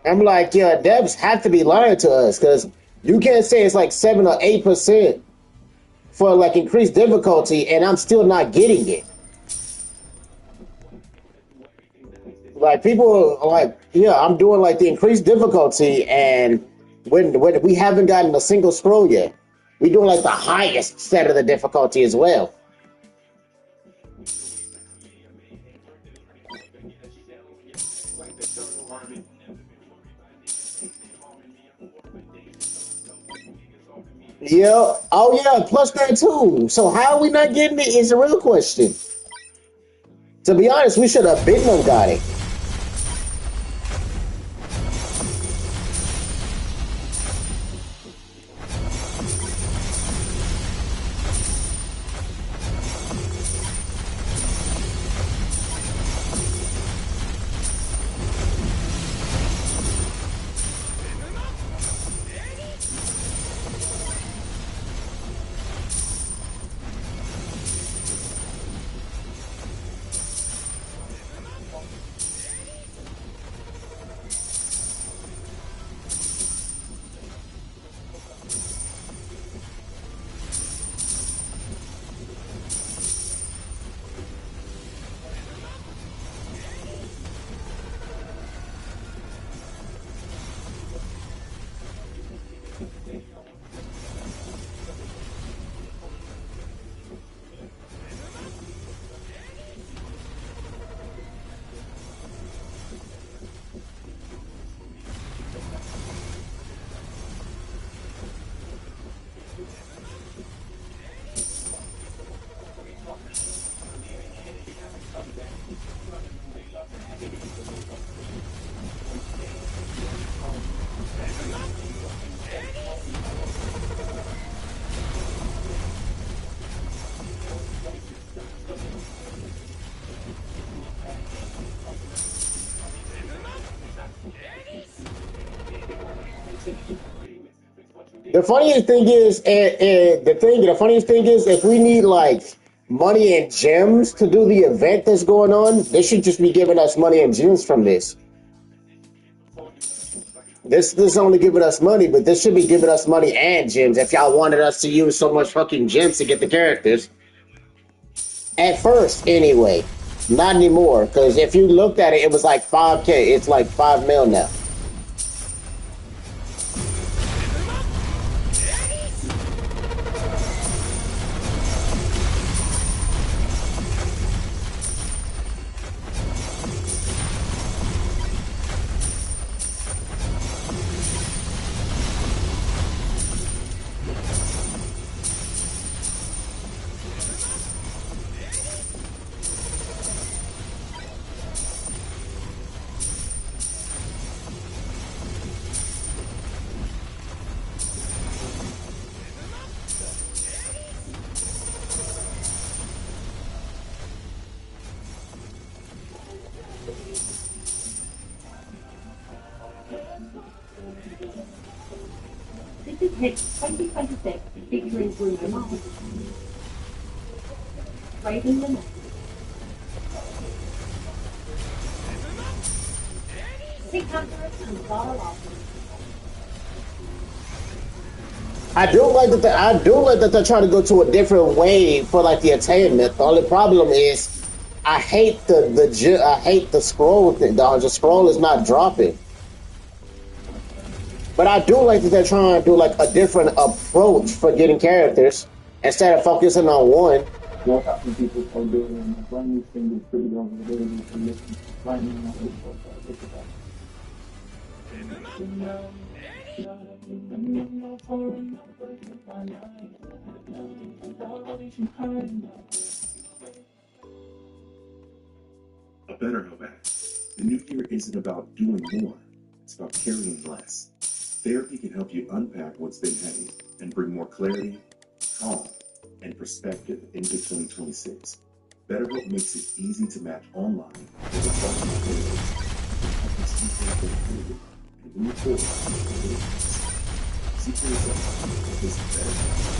I'm like, yeah, devs have to be lying to us, because you can't say it's like 7 or 8% for like increased difficulty, and I'm still not getting it. Like people are like, yeah, I'm doing like the increased difficulty, and when we haven't gotten a single scroll yet, we're doing like the highest set of the difficulty as well. Yeah. Oh yeah, plus that too. So how are we not getting it is the real question. To be honest, we should have been them got it. The funniest thing is, the funniest thing is, if we need like money and gems to do the event that's going on, they should just be giving us money and gems from this. This only giving us money, but this should be giving us money and gems. If y'all wanted us to use so much fucking gems to get the characters, at first anyway, not anymore. Because if you looked at it, it was like 5K. It's like 5 mil now. This is hit 2026 featuring Bruno Mars. Right in the neck. Sick Hunter and Zara Lawson. I do like that they're trying to go to a different way for like the attainment. The only problem is I hate the scroll thing. The scroll is not dropping. But I do like that they're trying to do like a different approach for getting characters instead of focusing on one. What happened to people are doing a brand new thing is pretty well available to listen right now. A better Hope Act. The new year isn't about doing more, it's about carrying less. Therapy can help you unpack what's been heavy and bring more clarity, calm, and perspective into 2026. BetterHelp makes it easy to match online with a bunch of therapists and move forward. See for yourself, this is BetterHelp.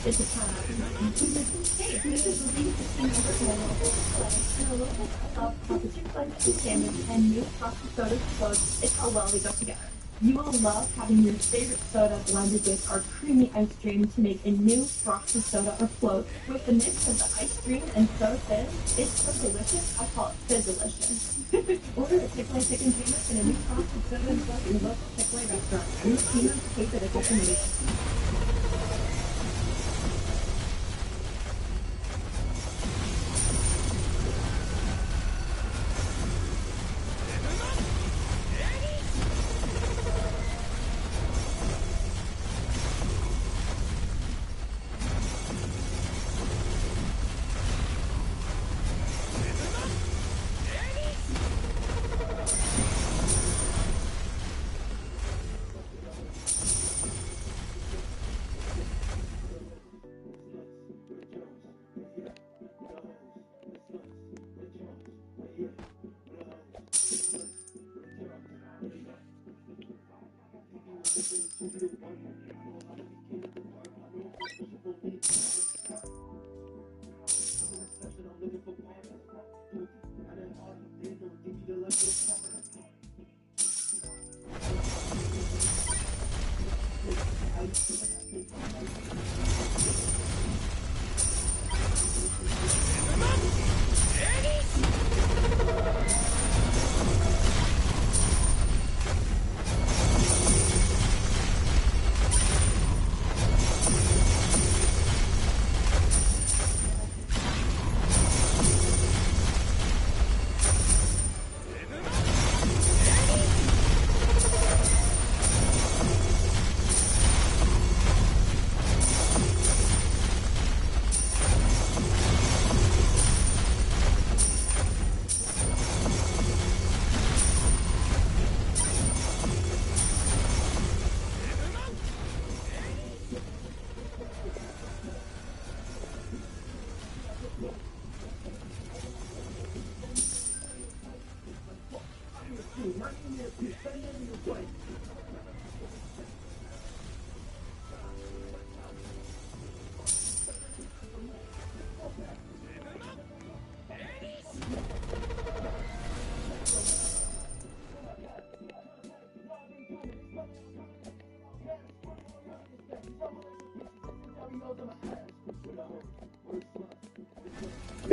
It's a time. Hey, this is the lead to and a little bit of competition damage and new frosty soda floats. It's how well they go together. You will love having your favorite soda blended with our creamy ice cream to make a new frosty soda or float. With the mix of the ice cream and so thin, it's so delicious, I call it Fizz-delicious. Order a Chick-fil-A chicken sandwich and a new frosty soda and float in your local Chick-fil-A restaurant. New Keenan taste at a destination.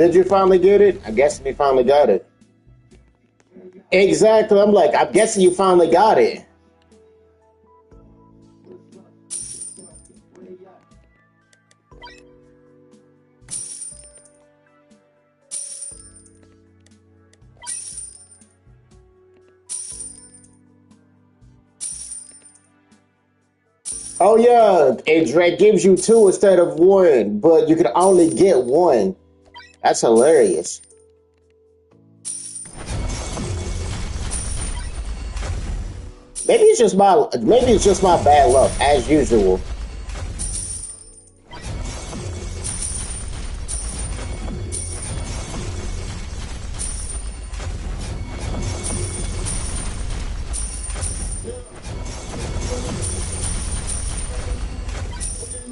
Did you finally get it? I'm guessing you finally got it. Exactly. I'm like, I'm guessing you finally got it. Oh yeah, it gives you two instead of one, but you can only get one. That's hilarious. Maybe it's just my bad luck as usual.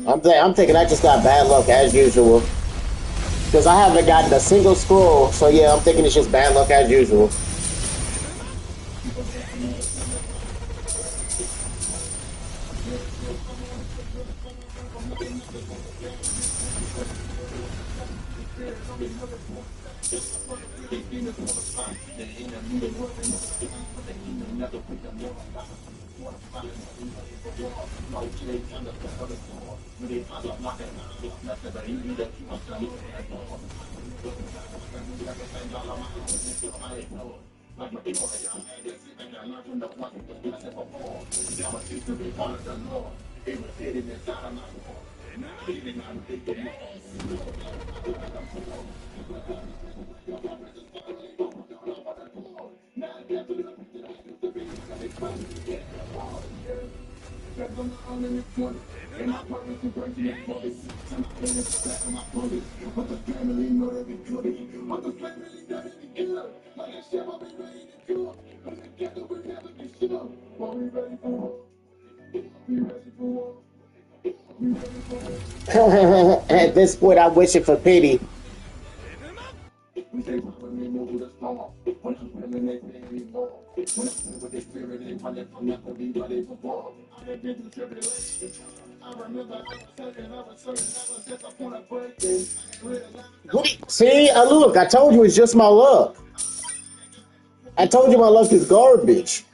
I'm thinking I just got bad luck as usual. Because I haven't gotten a single scroll, so yeah, I'm thinking it's just bad luck as usual. At this point, I'm wishing for pity. See, look, I told you it's just my luck. I told you my luck is garbage.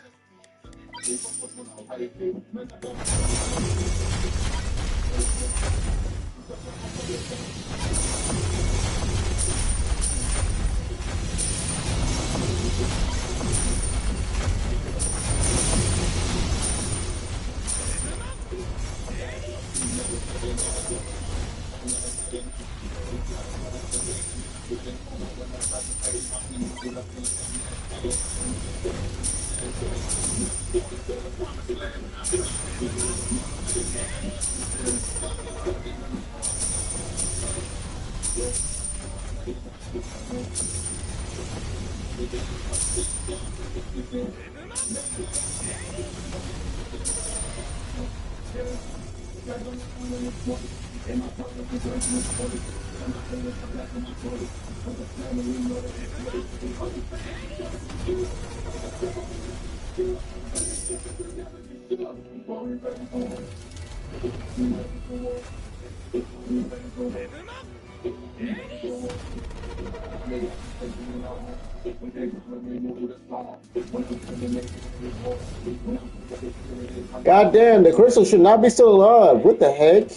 God damn, the crystal should not be still alive. What the heck?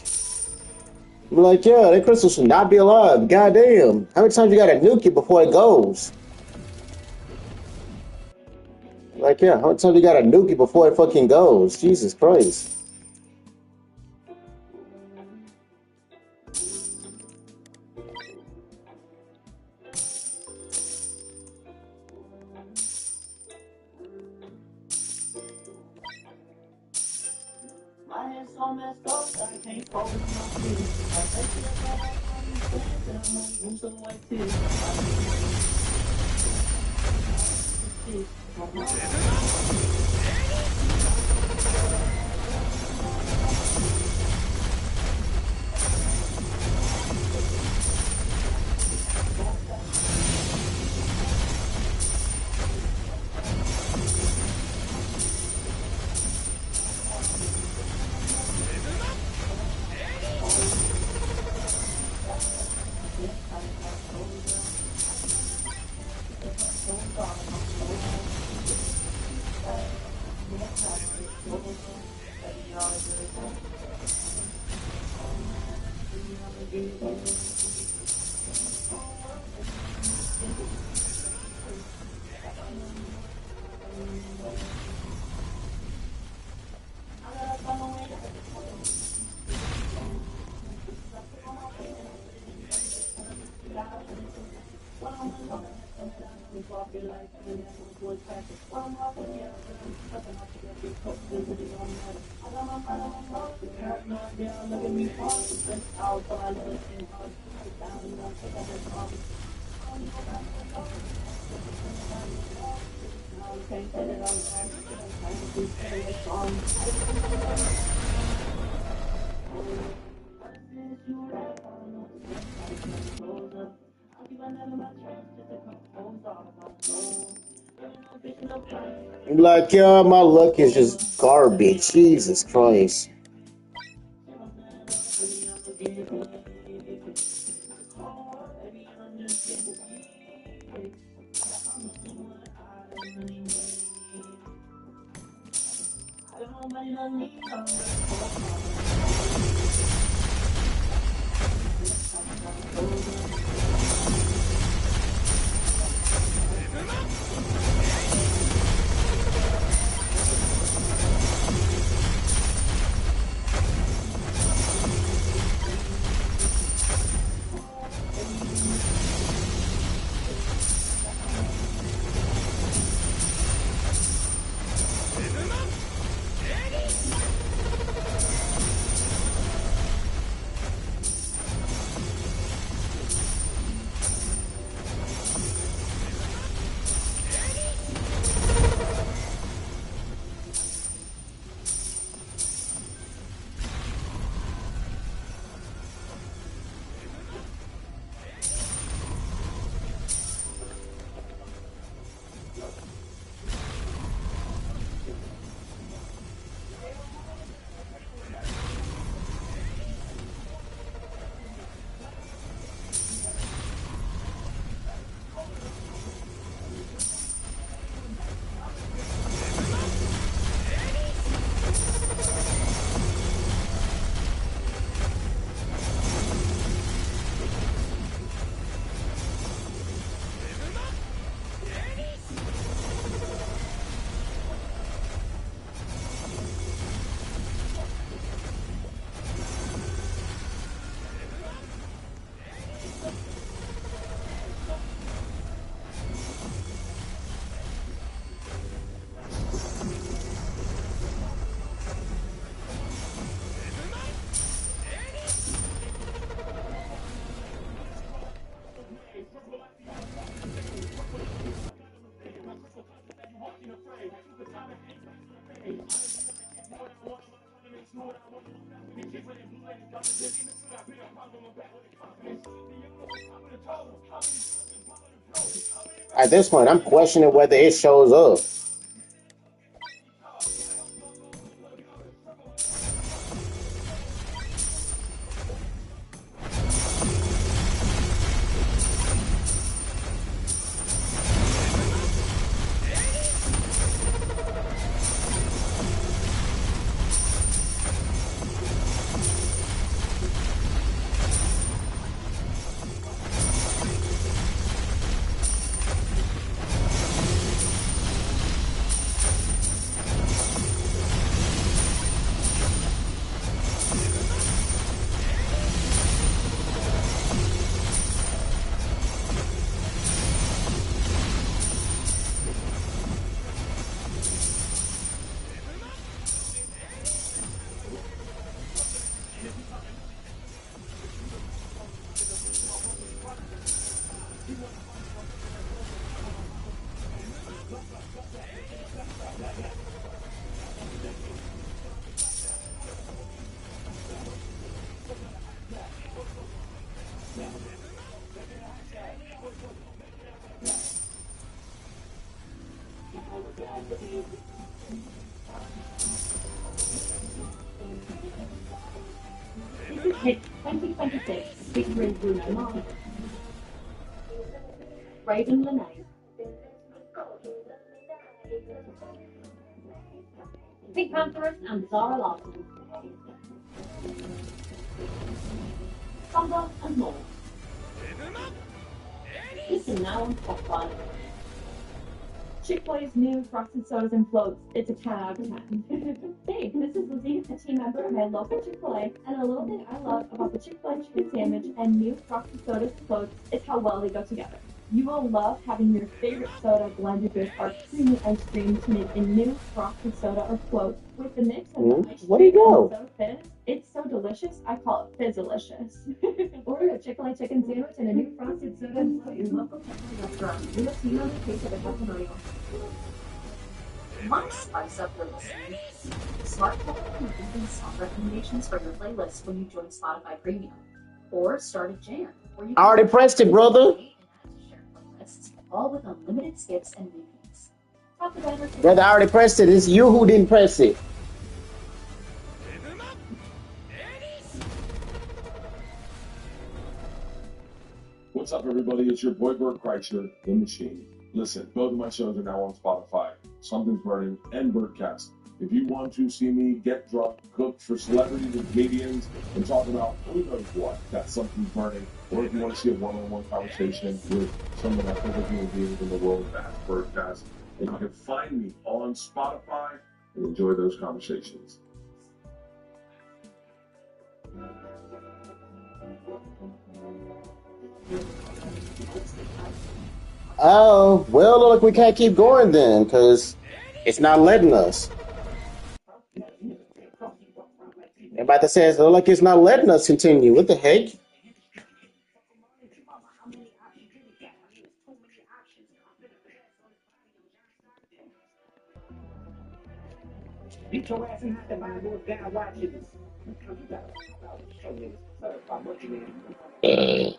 I'm like, yeah, that crystal should not be alive. God damn. How many times you gotta nuke it before it goes? Like, yeah, how many times you gotta nuke it before it fucking goes? Jesus Christ. Like, yeah, my luck is just garbage. Jesus Christ. At this point, I'm questioning whether it shows up. Hit 2026 featuring Bruno Mars, Raven Lenae, Pink Pantheress and Zara Larsson. Samba, and more. Listen now and have fun. Chick-fil-A's new frosted sodas and floats. It's a 10 out of 10. Hey, this is Lizzie, a team member at my local Chick-fil-A, and a little thing I love about the Chick-fil-A chicken sandwich and new frosted sodas and floats is how well they go together. You will love having your favorite soda blended with our creamy ice cream to make a new frosted soda or float with the mix of the ice Where'd he cream go? and so fizz. It's so delicious, I call it Fizzalicious. Order a Chick-fil-A chicken sandwich and a new frosted soda and float at your local Chick-fil-A restaurant. We will see you on the case of a testimonial. Want to spice up your listening? Smart Play can even song recommendations for your playlist when you join Spotify Premium. Or start a jam, where you I already pressed it, brother. playlists, all with unlimited skips and repeats. Tap the banner to Brother, I already pressed it. It's you who didn't press it. What's up, everybody? It's your boy Bert Kreischer, The Machine. Listen, both of my shows are now on Spotify. Something's Burning and Birdcast. If you want to see me get drunk, cook for celebrities and comedians, and talk about who knows what, that's Something's Burning. Or if you want to see a one-on-one conversation with some of my favorite human beings in the world, that's Birdcast. And you can find me on Spotify and enjoy those conversations. Oh, well, look, we can't keep going then, because it's not letting us. Everybody says, look like it's not letting us continue. What the heck? Beat your ass and have to buy those down watches. You gotta show me certified what you mean.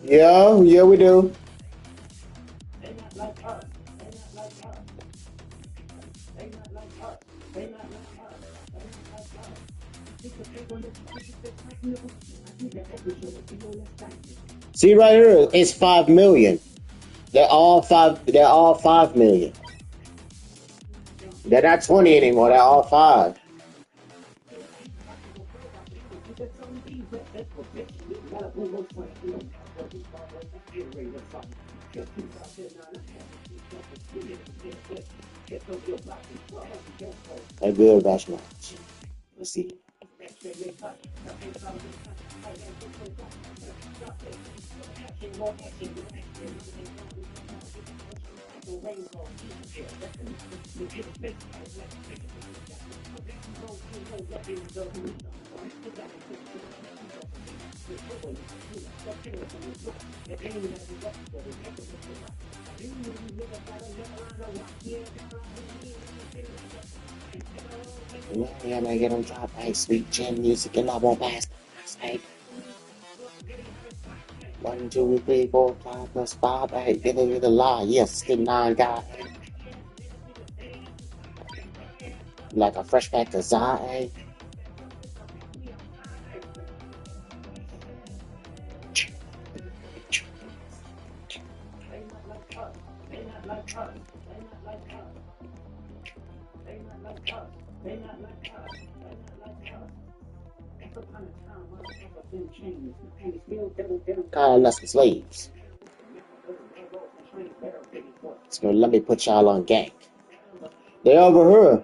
Yeah, we do. See right here, it's 5 million. They're all 5 million. They're not 20 anymore, they're all 5. A good batch match. Let's see. Yeah, man, get on drop like sweet gin music and I won't pass. Like 1, 2, 3, 4, 5 plus 5, 8. Get into the lie. Yes, get 9 guy. Like a fresh pack of Zai. Calling us slaves. So let me put y'all on gang. They over here.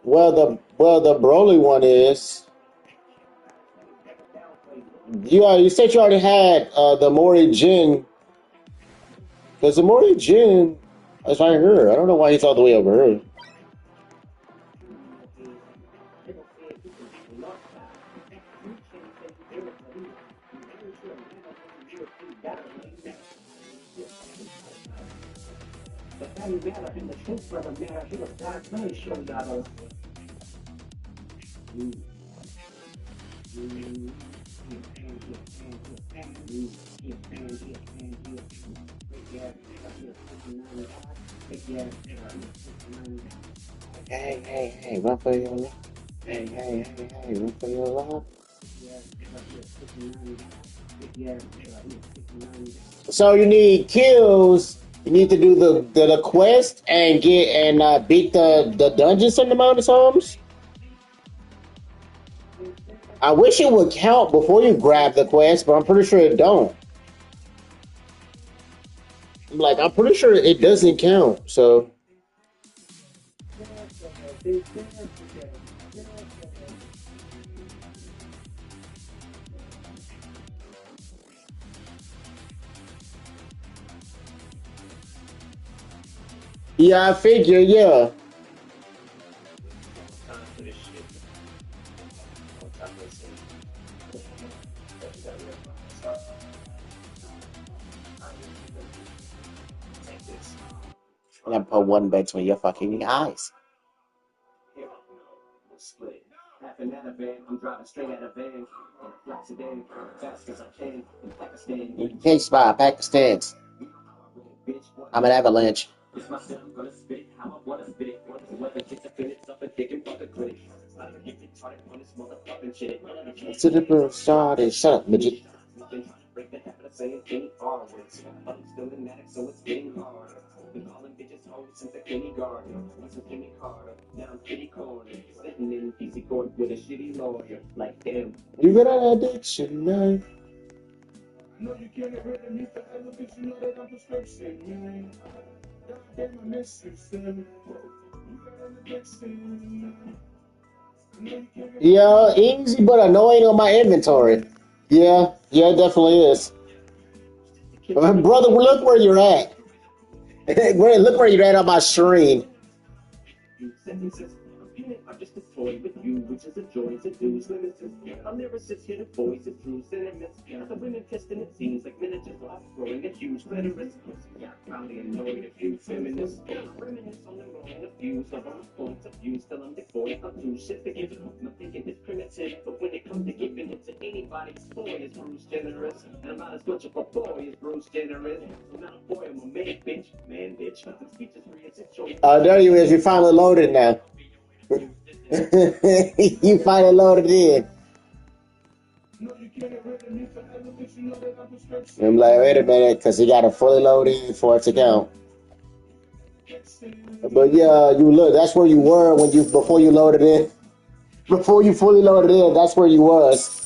Well, the Broly one is. You said you already had the Mori Jin. Because the Mori Jin is right here. I don't know why he's all the way over here. Hey, run for your life. Hey, run for your life. So you need kills. You need to do the quest and get and beat the dungeons in the Mountain Homes. I wish it would count before you grab the quest, but I'm pretty sure it don't. I'm pretty sure it doesn't count. So yeah, I figure, yeah. I'm gonna put one between your fucking eyes. Case by Pakistan's. I'm an avalanche. To the bird started. Shut up, midget. You got an addiction, man. No, you can't get rid of me forever because you know that I'm prescription, man. Goddamn, I miss you, Sam. You got an addiction. Yeah, easy but annoying on my inventory. Yeah, it definitely is. Brother, look where you're at. Look where you're at on my screen. I'm just a toy with you, which is a joy to do. I'll never sit here to voice it through sentiments. The women pissed and it seems like miniatures while throwing a huge clitoris. Yeah, probably annoyed a few feminists. Reminisce on the wrong of views, of our points of view. Still I'm devoid of do shit to give it up. I'm thinking it's primitive, but when it comes to giving it to anybody, this boy is Bruce generous. And I'm not as much of a boy as Bruce generous. I'm not a boy, I'm a man, bitch. Man, bitch. Nothing speeches for it's a choice. There you is. You finally loaded now. You finally loaded in. I'm like, wait a minute, because he got to fully load in for it to count. But yeah, you look, that's where you were before you loaded in. Before you fully loaded in, that's where you was.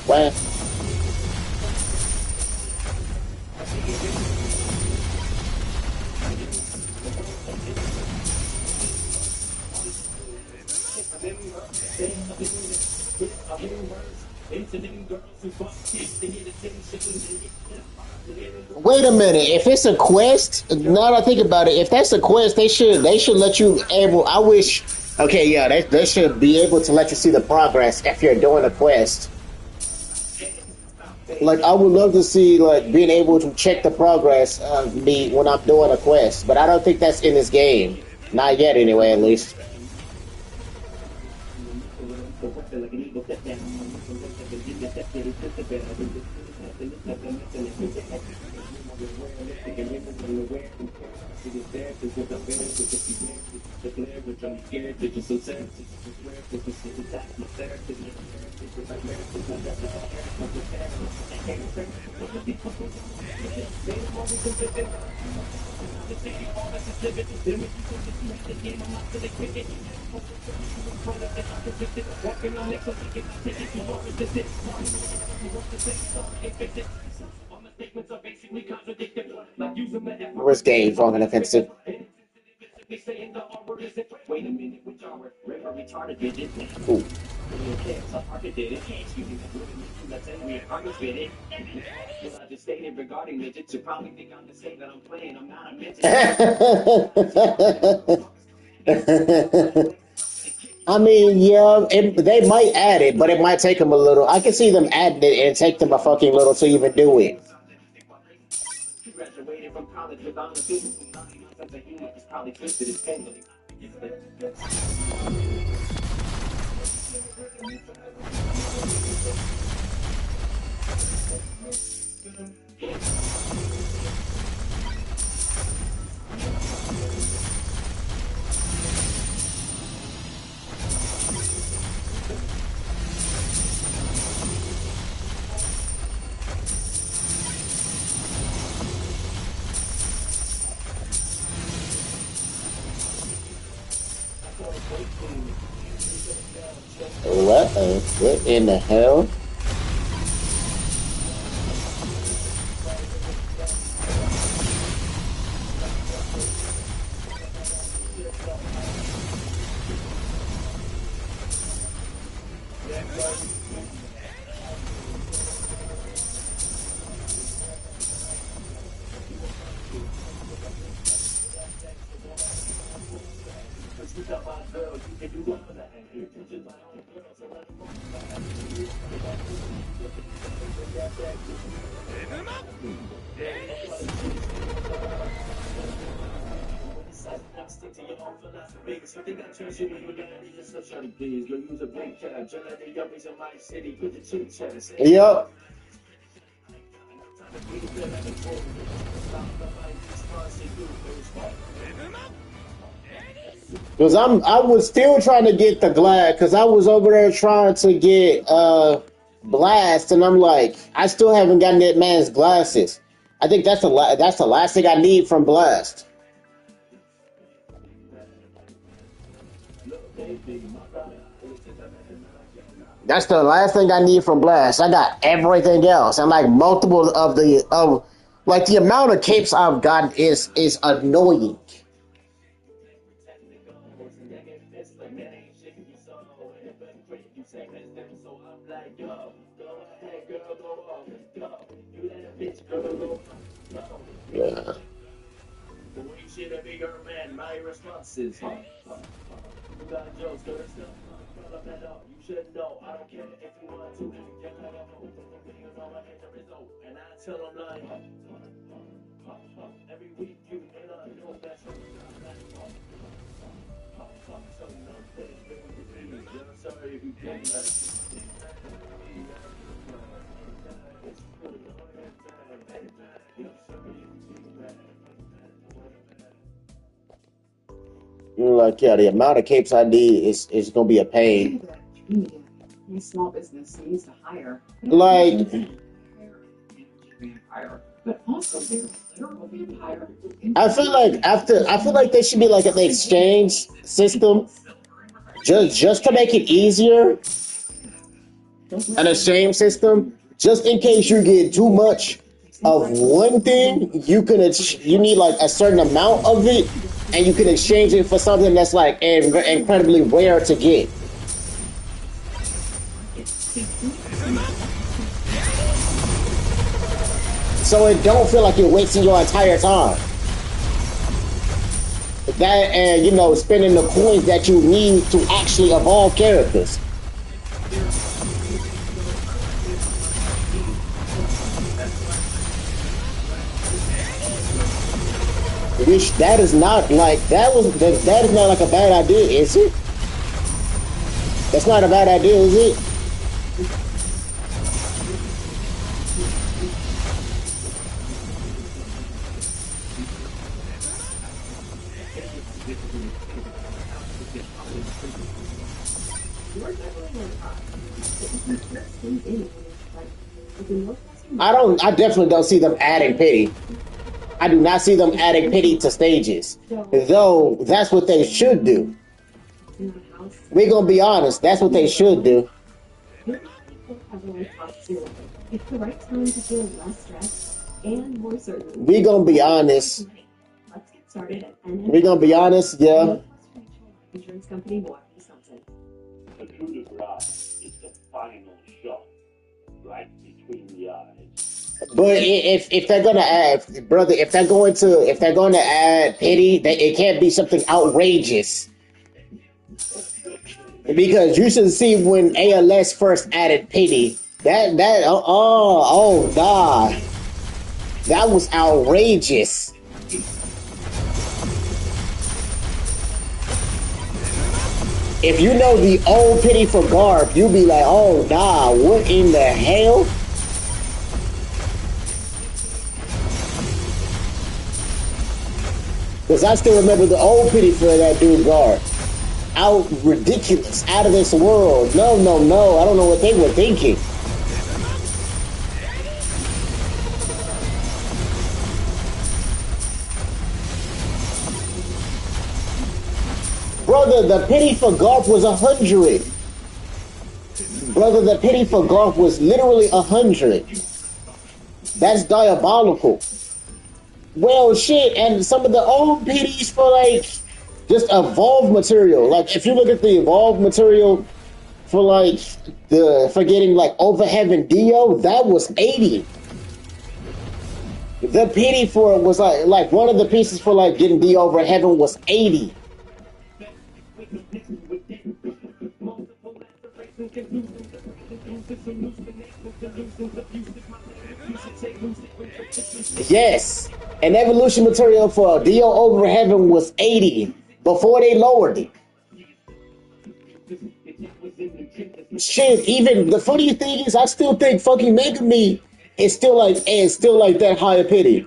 What? Wait a minute. If it's a quest, now that I think about it, if that's a quest, they should let you able. I wish. Okay, yeah, they should be able to let you see the progress if you're doing a quest. Like, I would love to see, like, being able to check the progress of me when I'm doing a quest, but I don't think that's in this game. Not yet, anyway, at least. Where's Dave on an offensive? Ooh. I mean, yeah, they might add it, but it might take them a little. I can see them adding it and take them a fucking little to even do it. What in the hell? Yep. Because I was still trying to get the Glad, because I was over there trying to get Blast, and I'm like, I still haven't gotten that man's glasses. I think that's the last thing I need from Blast. That's the last thing I need from Blast. I got everything else, and like multiple of the like the amount of capes I've gotten is annoying. Yeah. Like, yeah, the amount of capes I need is gonna be a pain. Small business needs to hire. Like, But also they're literal vampire. I feel like there should be like an exchange system, just to make it easier. An exchange system, just in case you get too much of one thing, you need like a certain amount of it, and you can exchange it for something that's like incredibly rare to get. So it don't feel like you're wasting your entire time. That and spending the coins that you need to actually evolve characters. Which that is not like that is not like a bad idea, is it? That's not a bad idea, is it? I definitely don't see them adding pity. I do not see them adding pity to stages, though that's what they should do. We're gonna be honest, that's what they should do. It's the right time to feel less stressed and more certain. We're gonna be honest. Let's get started at We're gonna be honest, yeah. Insurance company more something. The coup de grace is the final shot, right between the eyes. But if they're gonna add, brother, if they're going to add pity, it can't be something outrageous. Because you should see when ALS first added pity, that God, that was outrageous. If you know the old pity for Garp, you'll be like, oh nah, what in the hell? Because I still remember the old pity for that dude Garp. Out ridiculous, out of this world. No, I don't know what they were thinking. Brother, the pity for Garp was 100. Brother, the pity for Garp was literally 100. That's diabolical. Well, shit, and some of the old pities for like just evolved material. Like if you look at the evolved material for like for getting like over heaven Dio, that was 80. The pity for it was like one of the pieces for like getting Dio over heaven was 80. Yes, and evolution material for Dio over heaven was 80 before they lowered it. Shit, even the funny thing is, I still think fucking Megami is still like that higher pity.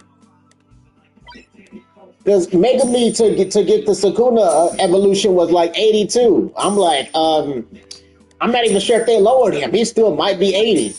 Because Megami to get the Sukuna evolution was like 82. I'm like, I'm not even sure if they lowered him. He still might be 80.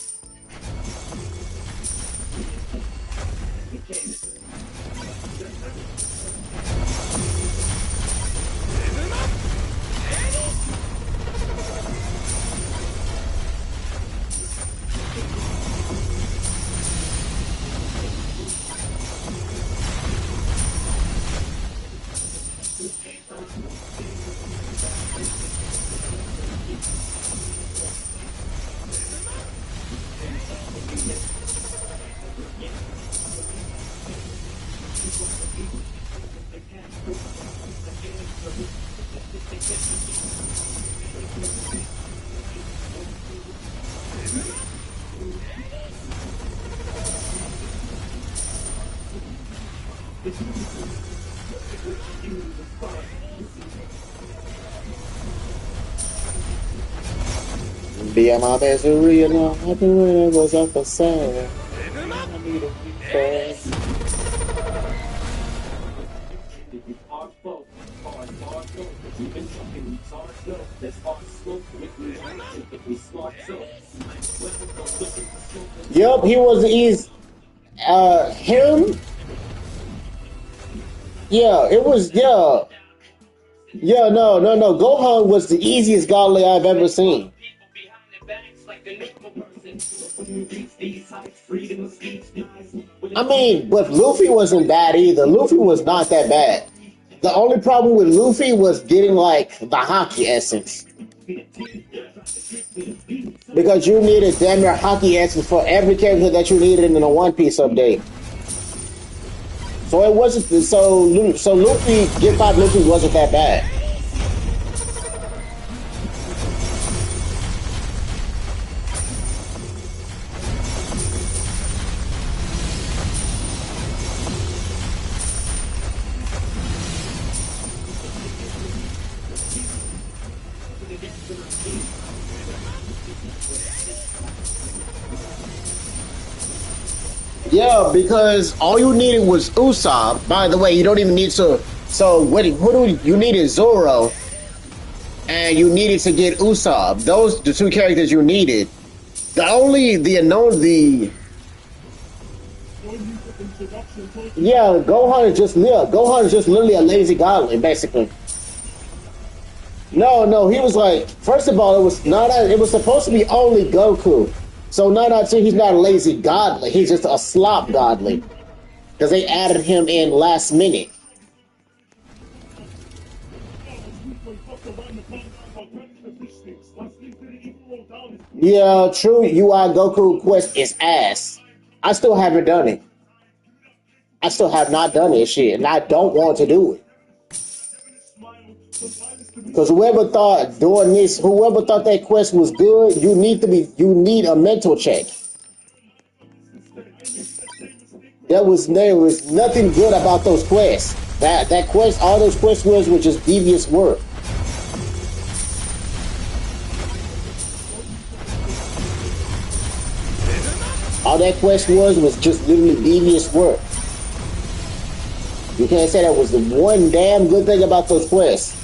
Be my misery alone, I've been when it goes up for sale. I need a refresh. Yup, he's him. Yeah, it was no. Gohan was the easiest godly I've ever seen. I mean, but Luffy wasn't bad either. Luffy was not that bad. The only problem with Luffy was getting like the hockey essence. Because you needed damn near hockey essence for every character that you needed in a One Piece update. So it wasn't so Luffy, Get 5 Luffy wasn't that bad. Yeah, because all you needed was Usopp. By the way, you don't even need to. So what do you needed Zoro, and you needed to get Usopp. Those the two characters you needed. Yeah, Gohan is just literally a lazy godling, basically. No, he was like, first of all, it was supposed to be only Goku. So 9 out of 10, he's not a lazy godly. He's just a slop godly. Because they added him in last minute. Yeah, true. UI Goku quest is ass. I still haven't done it. I still have not done this shit, and I don't want to do it. Because whoever thought that quest was good, you need a mental check. There was nothing good about those quests. That quest, all those quests were just devious work. All that quest was just literally devious work. You can't say that was the one damn good thing about those quests.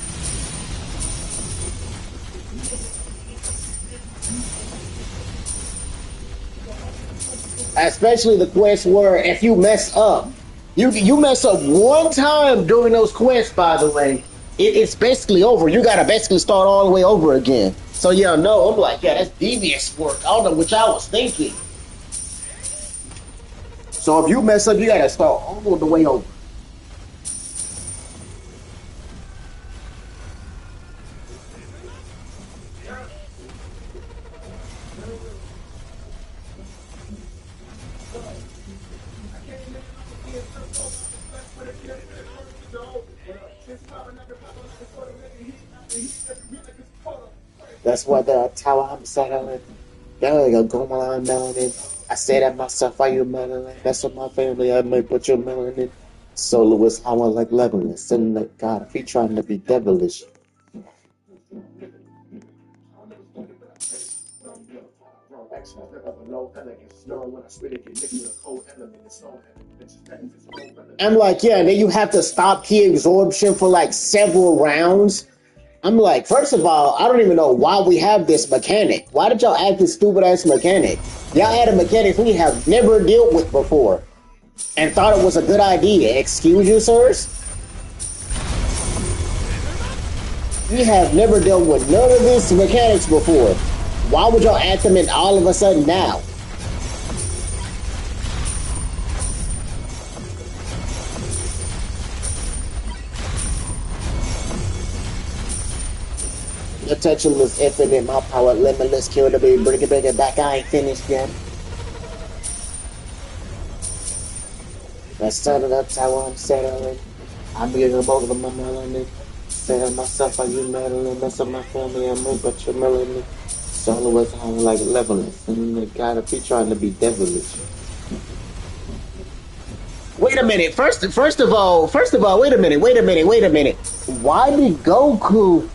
Especially the quests where if you mess up, you mess up one time during those quests, by the way, it's basically over. You gotta basically start all the way over again. So yeah, no, I'm like, yeah, that's devious work. I don't know what y'all was thinking. So if you mess up, you gotta start all the way over. That's what the tower I'm settling. There you go, on melanin. I say that myself, are you melanin? That's what my family, I may put your melanin. Solo is how I like Legolas. And like God, if he trying to be devilish. I'm like, yeah, and then you have to stop key absorption for like several rounds. I'm like, first of all, I don't even know why we have this mechanic. Why did y'all add this stupid ass mechanic? Y'all added mechanics we have never dealt with before and thought it was a good idea. Excuse you, sirs? We have never dealt with none of these mechanics before. Why would y'all add them in all of a sudden now? Potential is infinite, my power limitless, kill to be, bring it back, I ain't finished yet. Let's set it up, tower I'm settling. I'm getting both of my melanin. Setting myself, are you meddling? Mess up my family, I'm in, but you're melanin. Solo is how I like Legolas, and they gotta be trying to be devilish. Wait a minute, first of all, wait a minute. Why did Goku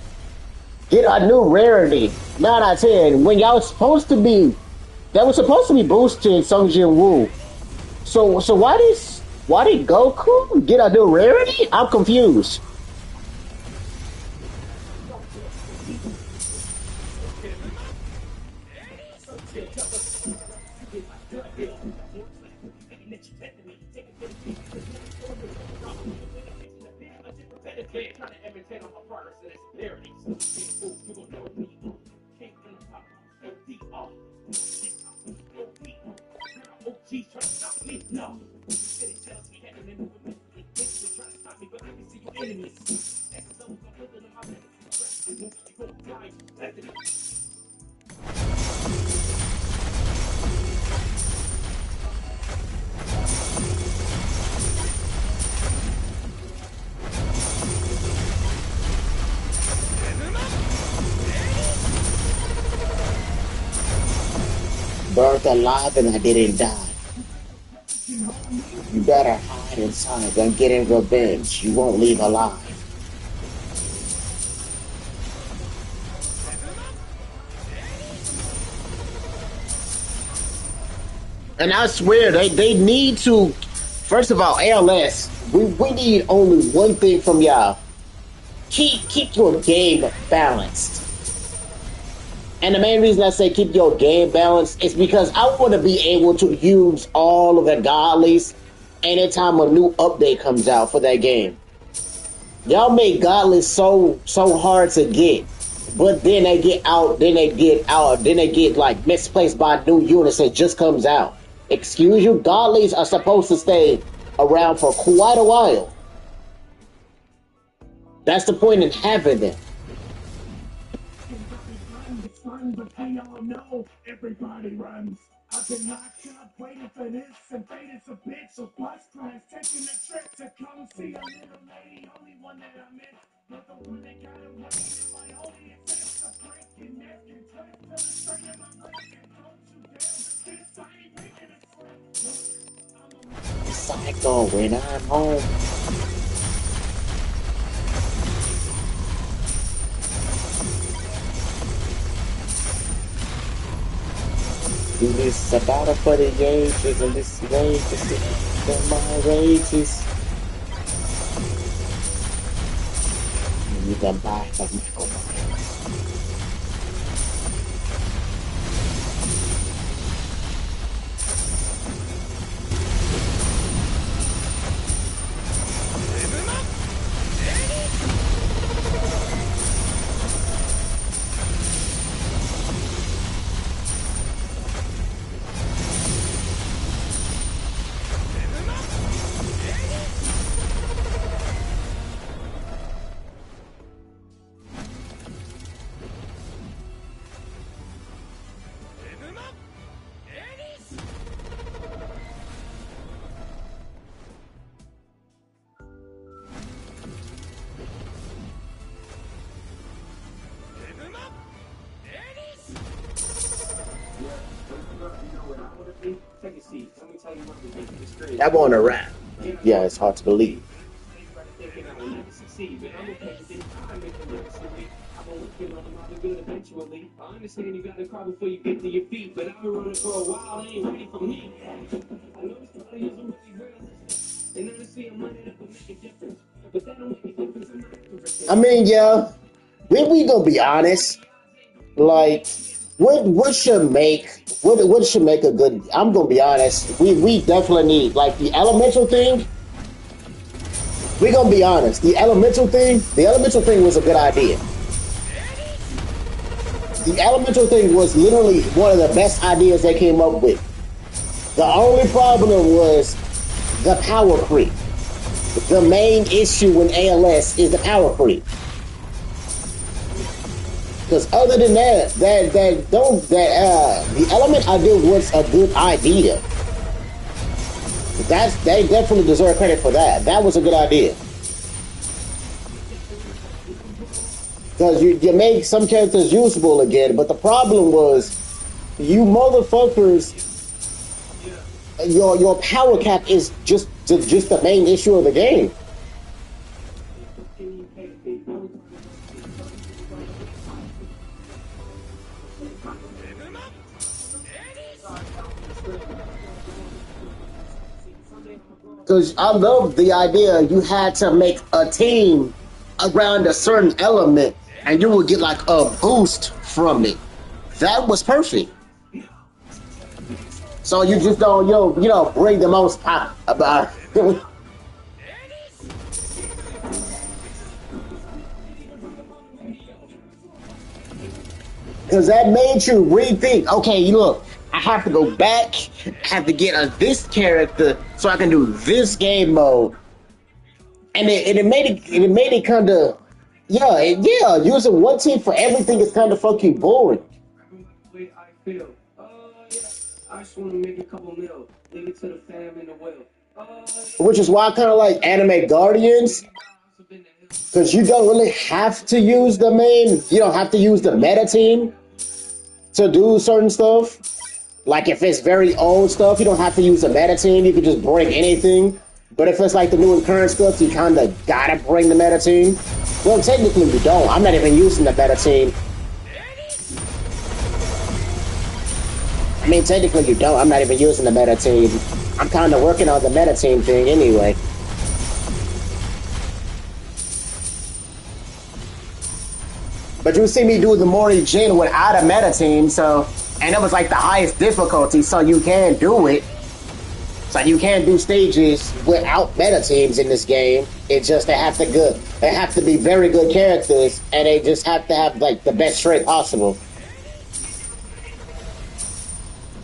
get a new rarity, 9 out of 10, when y'all was supposed to be, that was supposed to be boosting Sung Jin Woo. So why did Goku get a new rarity? I'm confused. Birth alive and I didn't die. You better hide inside and get in revenge. You won't leave alive. And I swear, they need to, first of all, ALS, we need only one thing from y'all. Keep your game balanced. And the main reason I say keep your game balanced is because I want to be able to use all of the godlies anytime a new update comes out for that game. Y'all make Godless so hard to get, but then they get like misplaced by new units that just comes out. Excuse you, Godlies are supposed to stay around for quite a while. That's the point in having them. But hey, y'all know everybody runs. I've been locked up waiting for this, and fate is a bitch. So bus class taking a trip to come see a little lady, only one that I miss. Not the one that got away, and my only attempt to break your neck and twist to the straight of my leg and don't you dare resist. I ain't making a slip. Psycho when I'm home. Do this a battle for the ages, and this rage is my rages. You can buy some for my That one a rap. Yeah, it's hard to believe. I understand you gotta cry before you get to your feet, but I've been running for a while, I ain't ready for me. I know this party isn't really real, and honestly, I'm running up and make a difference, but that don't make a difference, I'm not different. I mean, yeah, we gonna be honest. Like, what should make a good? I'm gonna be honest. We definitely need like the elemental thing. We gonna be honest. The elemental thing was a good idea. The elemental thing was literally one of the best ideas they came up with. The only problem was the power creep. The main issue in ALS is the power creep. Because other than that, the element idea was a good idea. They definitely deserve credit for that. That was a good idea. Because you make some characters usable again, but the problem was, you motherfuckers, your power cap is just the main issue of the game. Because I love the idea you had to make a team around a certain element and you would get like a boost from it. That was perfect. So you just don't, bring the most pop about it. Because that made you rethink, okay, look, I have to go back, I have to get this character so I can do this game mode. And it made it kind of, using one team for everything is kind of fucking boring. Way I feel. I just want to make a couple mil, leave it to the fam and the will. Which is why I kind of like Anime Guardians. Because you don't really have to use the main, you don't have to use the meta team to do certain stuff. Like if it's very old stuff, you don't have to use the meta team, you can just bring anything. But if it's like the new and current stuff, you kind of gotta bring the meta team. Well, technically you don't. I'm not even using the meta team. I mean, technically you don't. I'm not even using the meta team. I'm kind of working on the meta team thing anyway. But you see me do the Mori Jin without a meta team, so, and it was like the highest difficulty, so you can do it. So you can't do stages without meta teams in this game. It's just they have to be very good characters, and they just have to have like the best trait possible.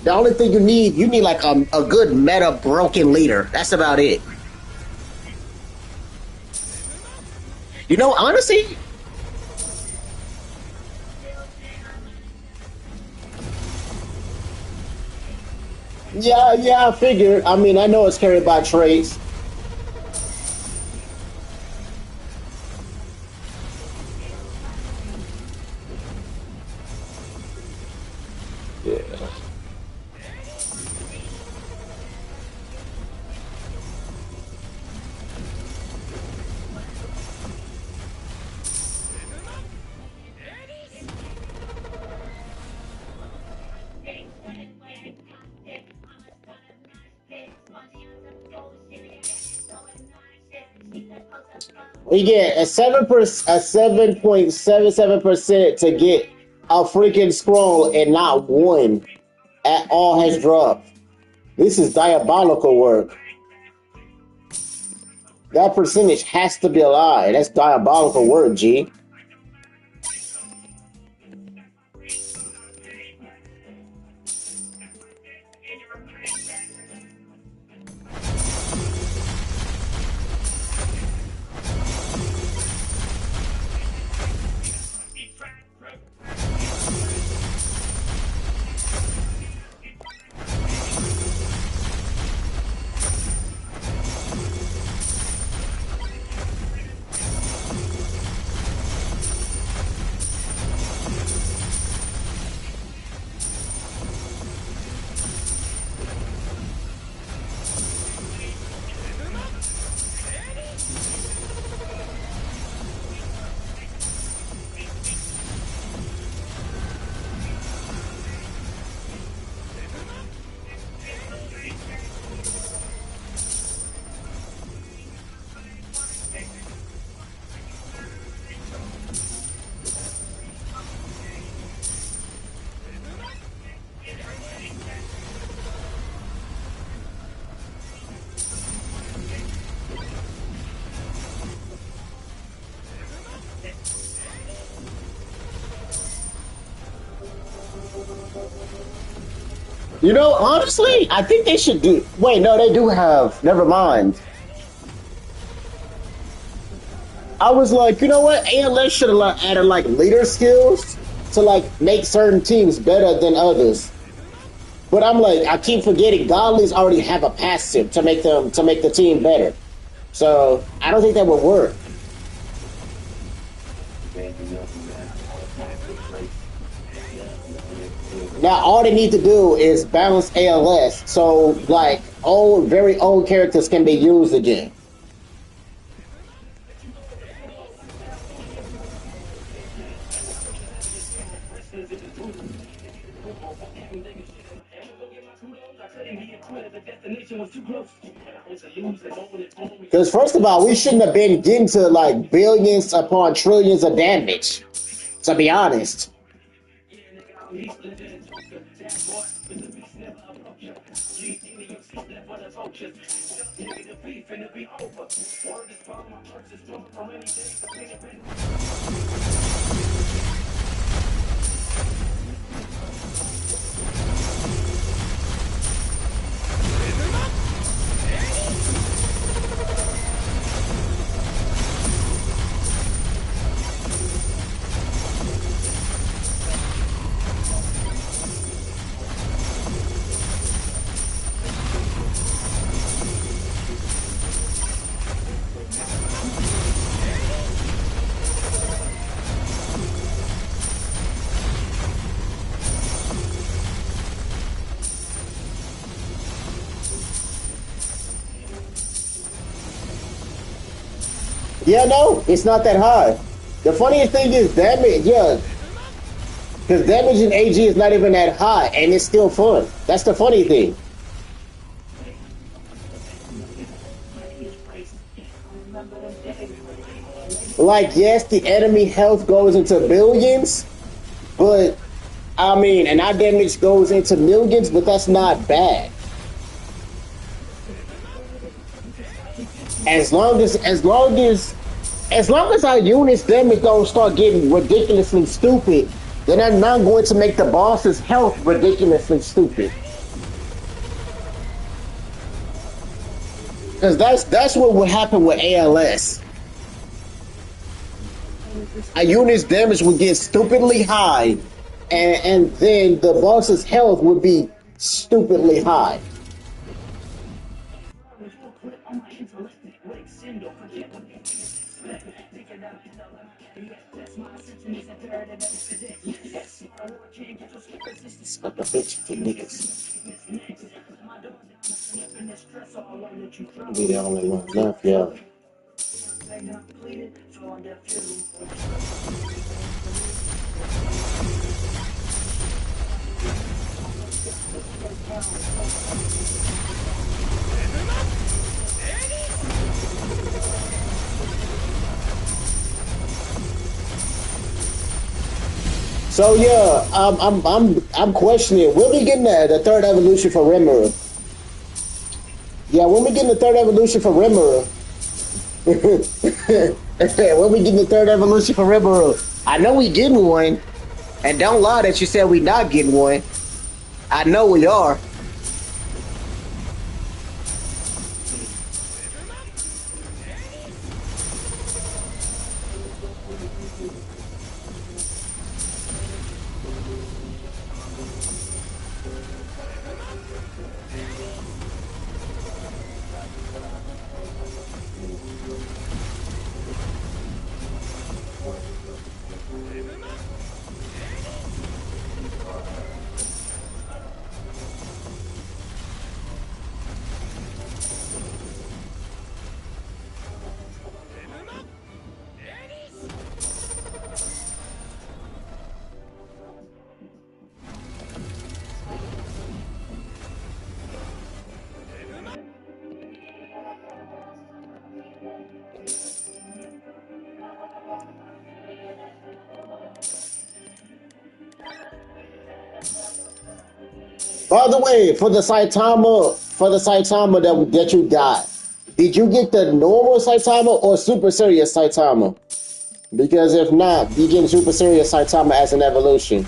The only thing you need like a good meta broken leader. That's about it. You know, honestly, yeah, I figured. I mean, I know it's carried by traits. Yeah. We get a 7.77% to get a freaking scroll, and not one at all has dropped. This is diabolical work. That percentage has to be a lie. That's diabolical work, G. You know, honestly, I think they should do. Wait, no, they do have. Never mind. I was like, you know what? ALS should have added like leader skills to like make certain teams better than others. But I'm like, I keep forgetting Godlies already have a passive to make the team better. So I don't think that would work. Now all they need to do is balance ALS, so like very old characters can be used again. Because first of all, we shouldn't have been getting to like billions upon trillions of damage, to be honest. Yeah, no, it's not that high. The funniest thing is damage, yeah. Because damage in AG is not even that high, and it's still fun. That's the funny thing. Like, yes, the enemy health goes into billions, but, I mean, and our damage goes into millions, but that's not bad. As long as our units damage don't start getting ridiculously stupid, then I'm not going to make the boss's health ridiculously stupid. Because that's what would happen with ALS. A unit's damage would get stupidly high, and then the boss's health would be stupidly high. Be the only one left, yeah. So yeah, I'm questioning. When we getting the third evolution for Rimuru? Yeah, when we getting the third evolution for Rimuru? When we getting the third evolution for Rimuru? I know we getting one, and don't lie that you said we not getting one. I know we are. By the way, for the Saitama that you got, did you get the normal Saitama or Super Serious Saitama? Because if not, you getting Super Serious Saitama as an evolution.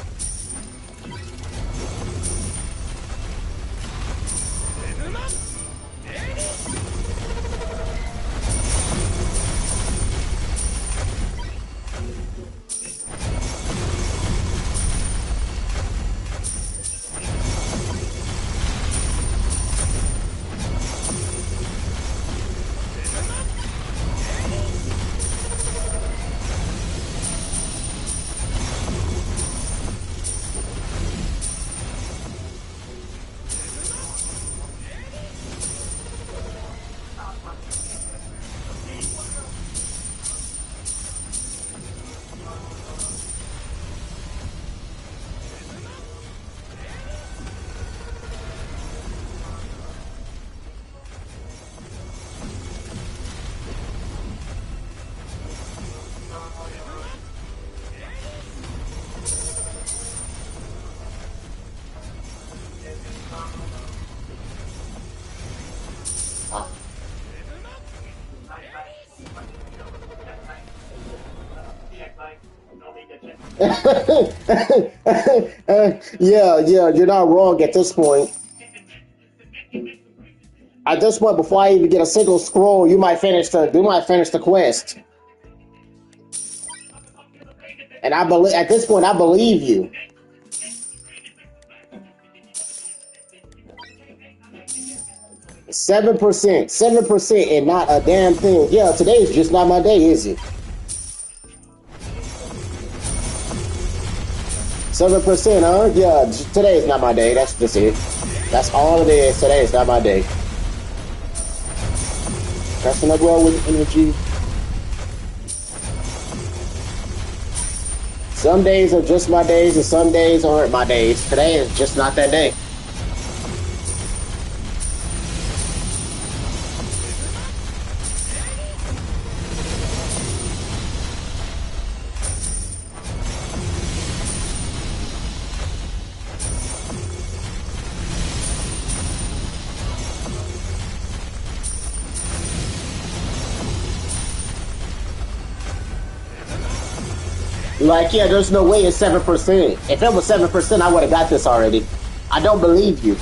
Yeah, you're not wrong at this point. At this point, before I even get a single scroll, you might finish the quest. And I believe at this point, I believe you. Seven percent, and not a damn thing. Yeah, today's just not my day, is it? 7%, huh? Yeah, today is not my day. That's just it. That's all it is. Today is not my day. Catching up well with energy. Some days are just my days, and some days aren't my days. Today is just not that day. Like, yeah, there's no way it's 7%. If it was 7%, I would have got this already. I don't believe you.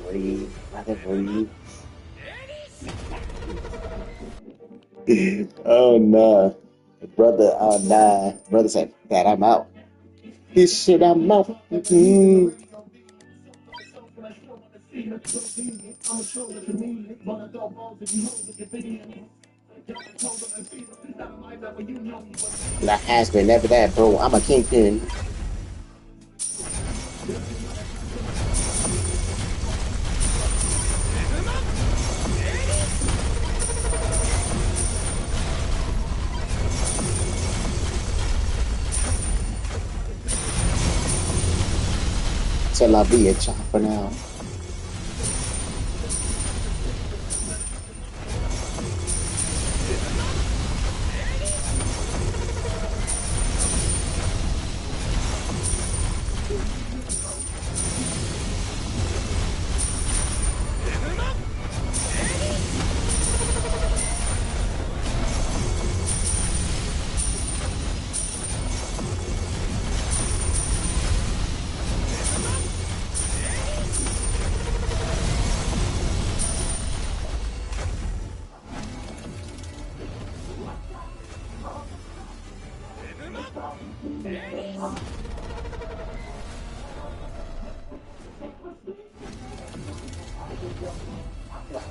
Breathe, brother, breathe. Oh no, brother. Oh nah, brother said that I'm out. This shit, I'm out. That has been never that, bro. I'm a kingpin. Till I be a chopper now.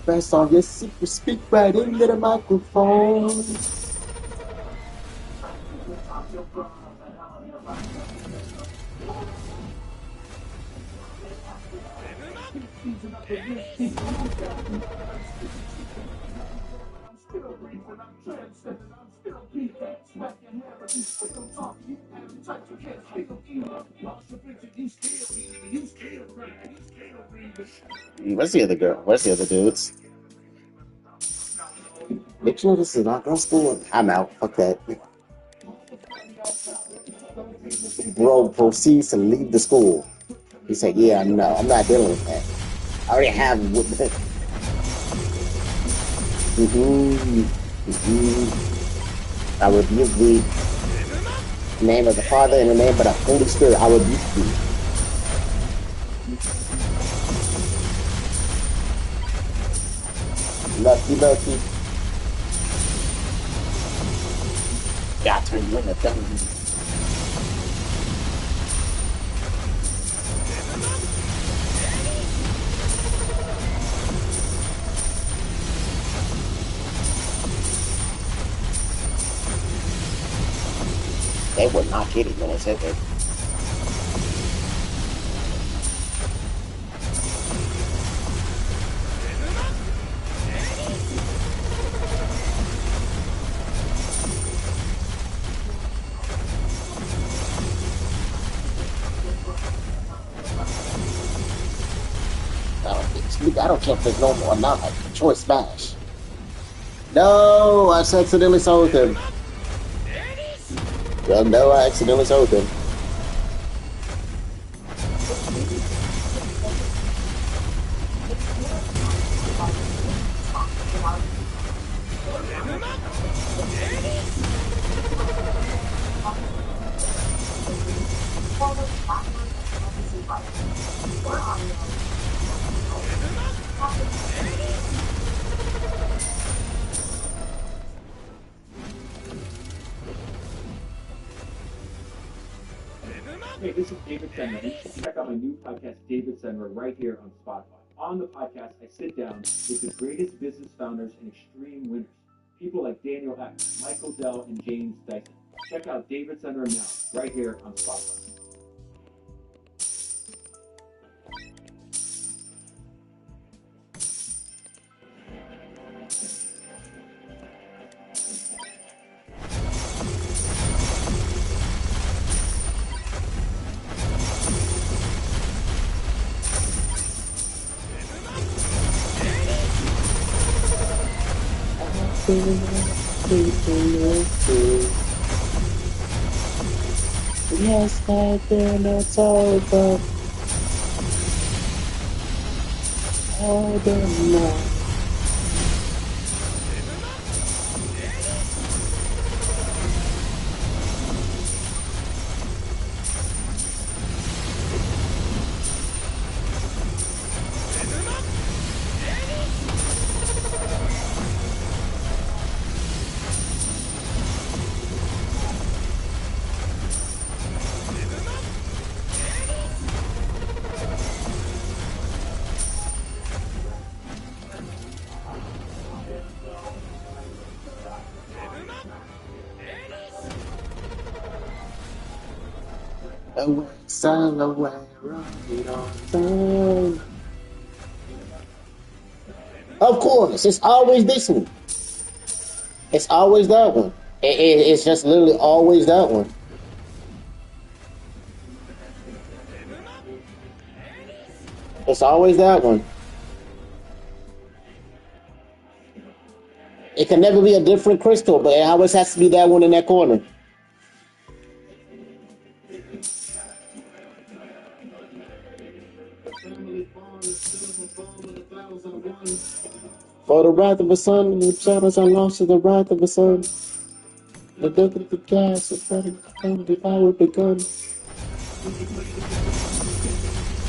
Best song is super speak right into the microphone. Where's the other girl? Where's the other dudes? Make sure this is not girl school. I'm out. Fuck that. Bro proceeds to leave the school. He said, yeah, no, I'm not dealing with that. I already have with that. I rebuke thee. In the name of the Father, in the name of the Holy Spirit, I rebuke thee. Lucky. Yeah, I turned you into thing. They were not kidding when I said that. I don't care if there's no more or not. Choice smash. No, I accidentally sold him. Well, no, I accidentally sold him. Hey, this is David Senra. You should check out my new podcast, David Senra, right here on Spotify. On the podcast, I sit down with the greatest business founders and extreme winners. People like Daniel Eck, Michael Dell, and James Dyson. Check out David Senra now, right here on Spotify. Yes, that then it's over. Oh, the night. Away, sail away, right on time. Of course, it's always this one. It's always that one. It's just literally always that one. It's always that one. It can never be a different crystal, but it always has to be that one in that corner. For the wrath of the sun, the shadows are lost to the wrath of the sun. The death of the gas, the fighting the power begun.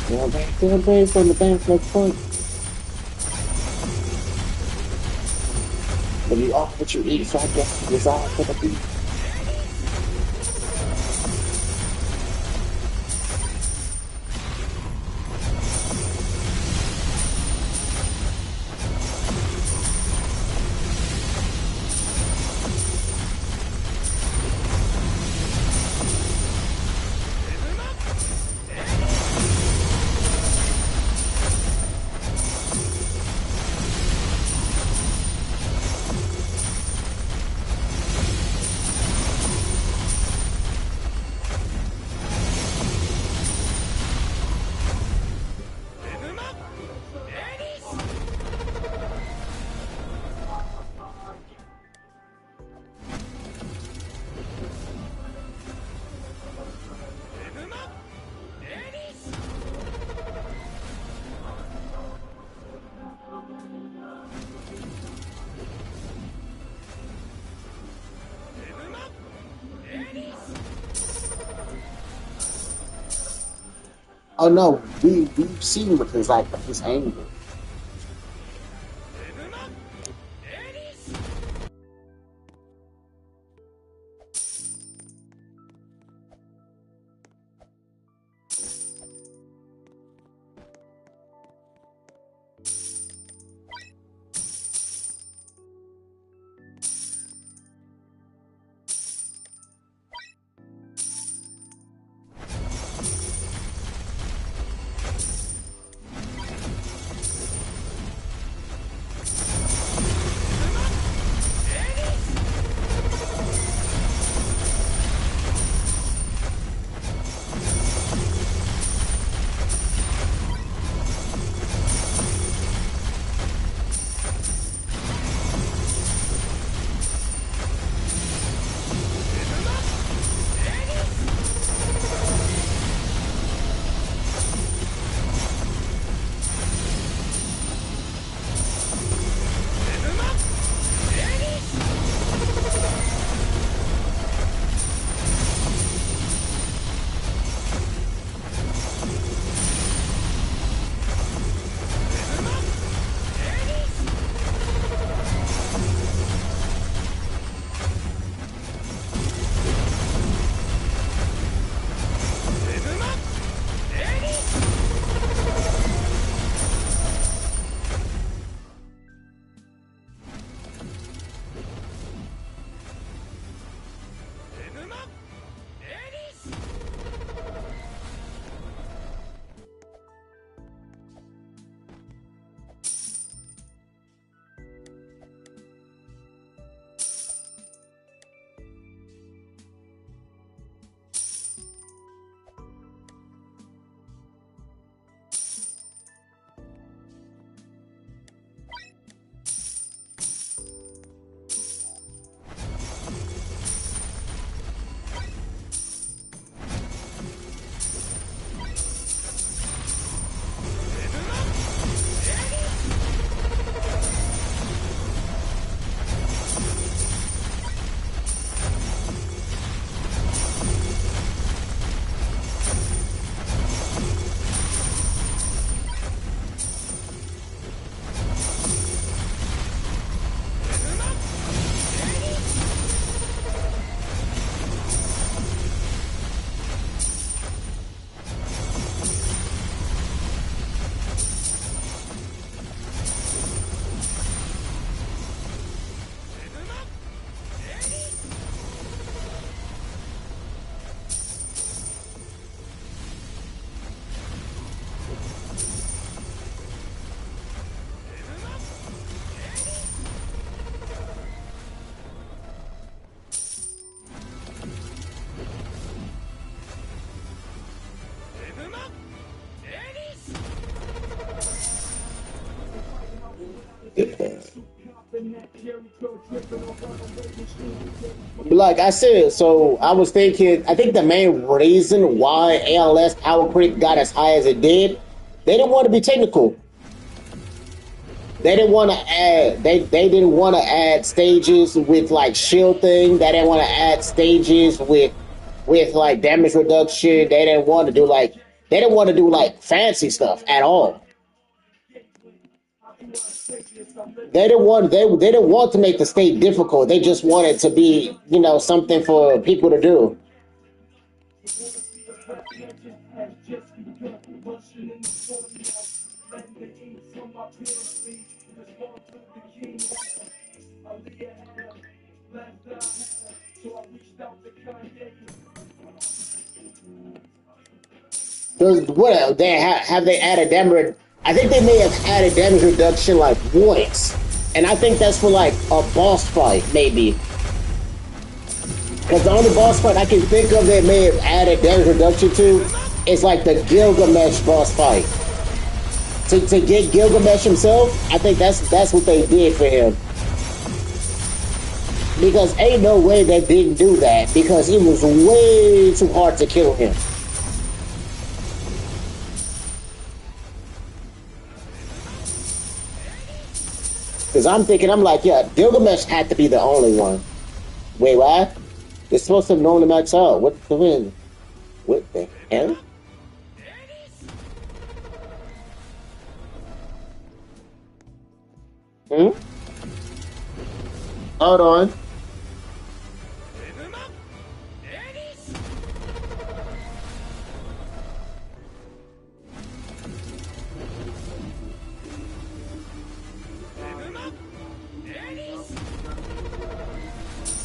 Now back to the brain from the bank like fun. But you are what you eat, so I guess you desire for the beat. Oh no, we've seen with his like his anger. Like I said, so I was thinking, I think the main reason why ALS Power Creep got as high as it did, they didn't want to be technical. They didn't want to add, they didn't want to add stages with like shield thing. They didn't want to add stages with like damage reduction. They didn't want to do like fancy stuff at all. They didn't want to make the state difficult. They just wanted to be, you know, something for people to do. What they have they added damage? I think they may have added damage reduction like once, and I think that's for like a boss fight maybe. Because the only boss fight I can think of that may have added damage reduction to is like the Gilgamesh boss fight. To get Gilgamesh himself, I think that's what they did for him. Because ain't no way they didn't do that, because it was way too hard to kill him. Because I'm like, yeah, Gilgamesh had to be the only one. Wait, what? They're supposed to have known the max out. What the hell? Hold on.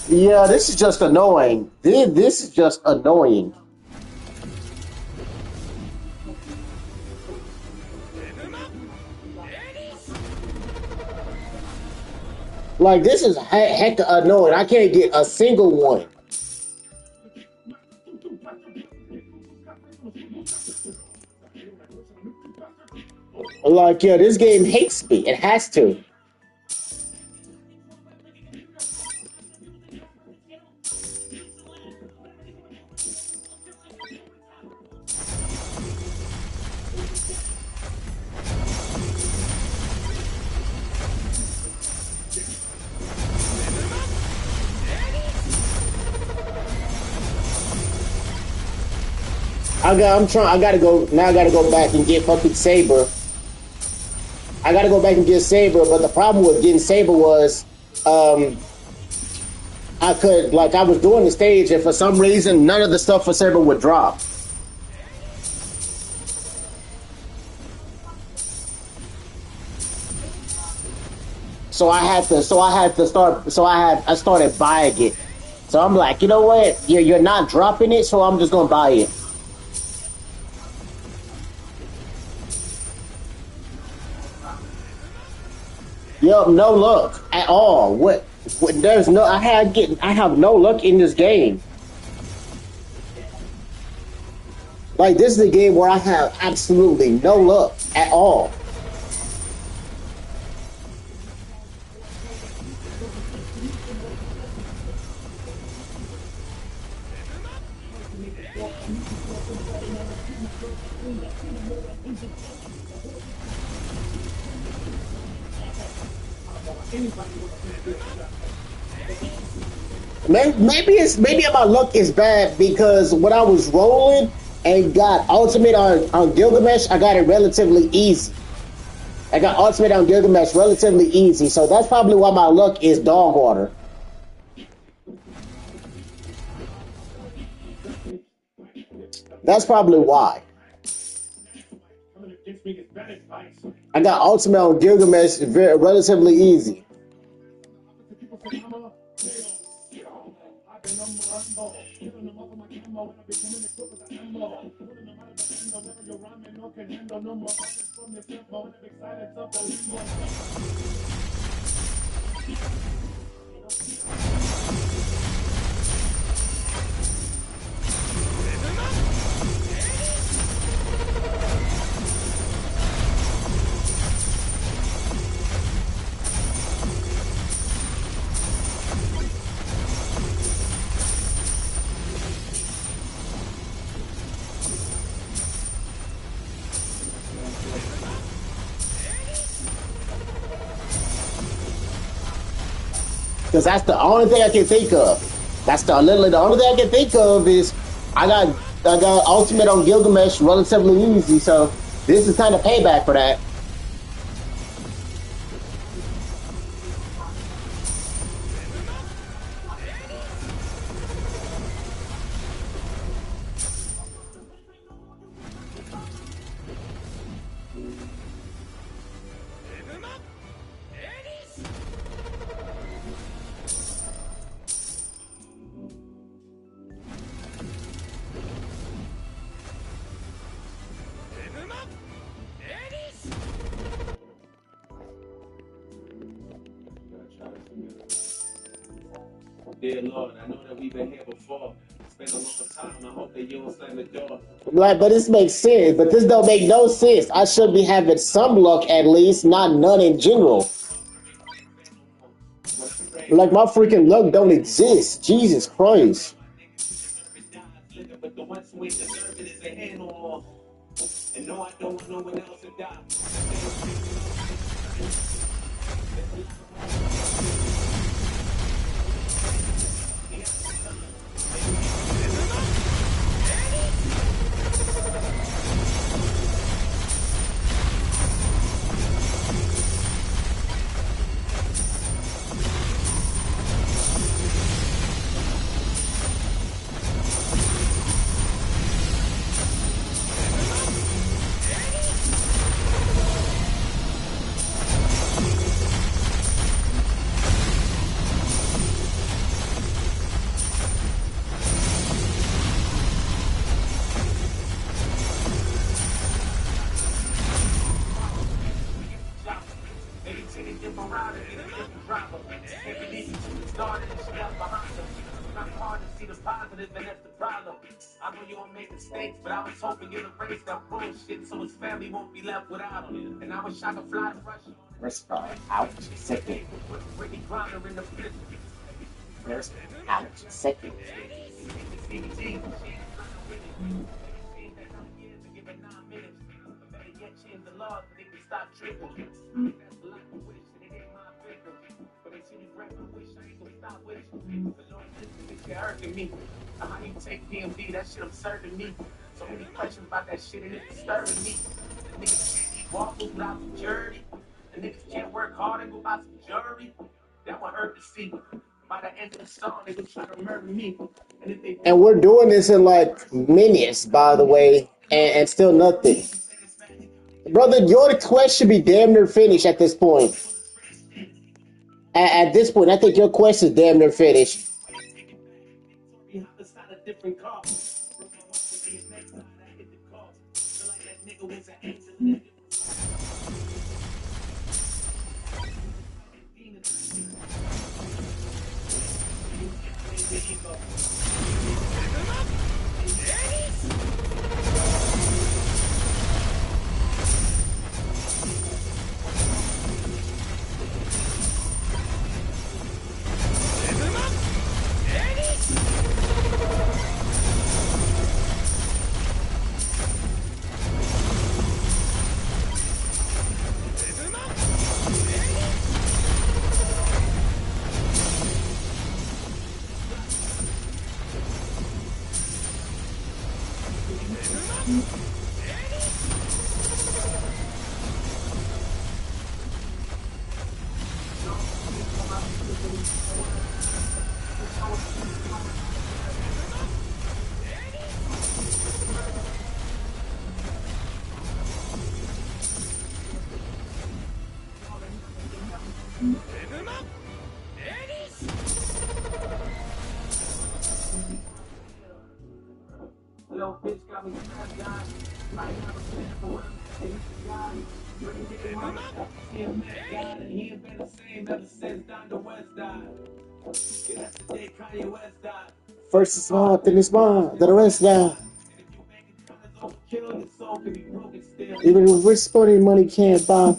Yeah, this is just annoying. This is just annoying. Like, this is heck annoying. I can't get a single one. Like, yeah, this game hates me. It has to. I gotta go back and get fucking Saber. I gotta go back and get Saber, but the problem with getting Saber was, I was doing the stage, and for some reason, none of the stuff for Saber would drop. I started buying it. So I'm like, you know what? You're not dropping it, so I'm just gonna buy it. Yup, no luck at all. What? There's no. I have no luck in this game. Like, this is a game where I have absolutely no luck at all. Maybe my luck is bad because when I was rolling and got ultimate on Gilgamesh, I got it relatively easy. I got ultimate on Gilgamesh relatively easy, so that's probably why my luck is dog water. That's probably why. I got ultimate on Gilgamesh relatively easy. Because that's the only thing I can think of. That's literally the only thing I can think of is I got Ultimate on Gilgamesh relatively easy, so this is kind of payback for that. Dear Lord, I know that we've been here before. It's been a long time. I hope that you don't slam the door. Like, but this makes sense. But this don't make no sense. I should be having some luck at least, not none in general. Like, my freaking luck don't exist. Jesus Christ. But the ones who ain't deserve it is a hand on more. And no, I don't want no one else to die. But I was hoping you'd erase that bullshit so his family won't be left without him. And I wish I could fly to Russia. Respiratory ouch, second. Brittany Griner in the prison. Respiratory ouch, second. How you take DMD, that shit absurd to me. So many questions about that shit and it's disturbing me. The niggas can't eat waffles without security. The niggas can't work hard and go buy some jewelry. That one hurt to see. By the end of the song, they was trying to murder me. And we're doing this in like minutes, by the way, and still nothing. Brother, your quest should be damn near finished at this point. At this point, I think your quest is damn near finished. Different car. First is smart, then it's smart, then the rest die. Even with rich money can't buy.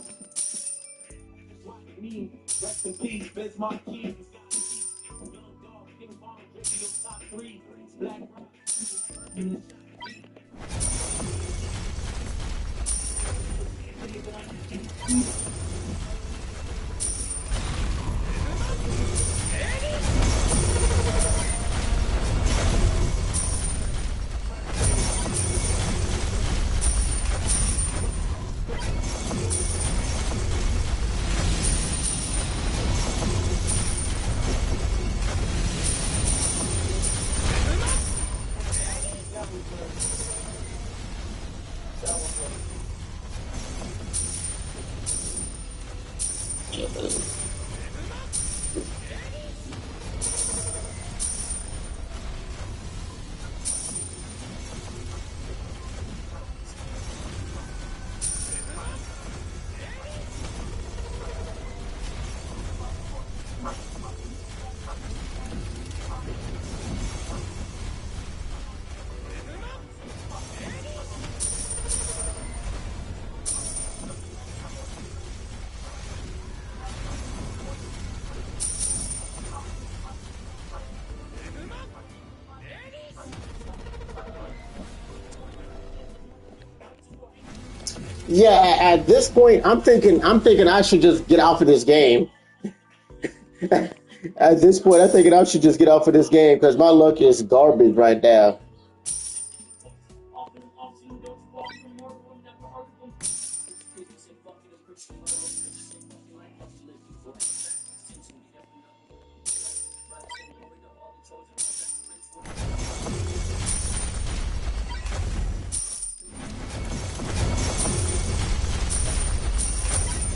Yeah, at this point, I'm thinking I should just get off of this game. At this point, I'm thinking I should just get off of this game because my luck is garbage right now.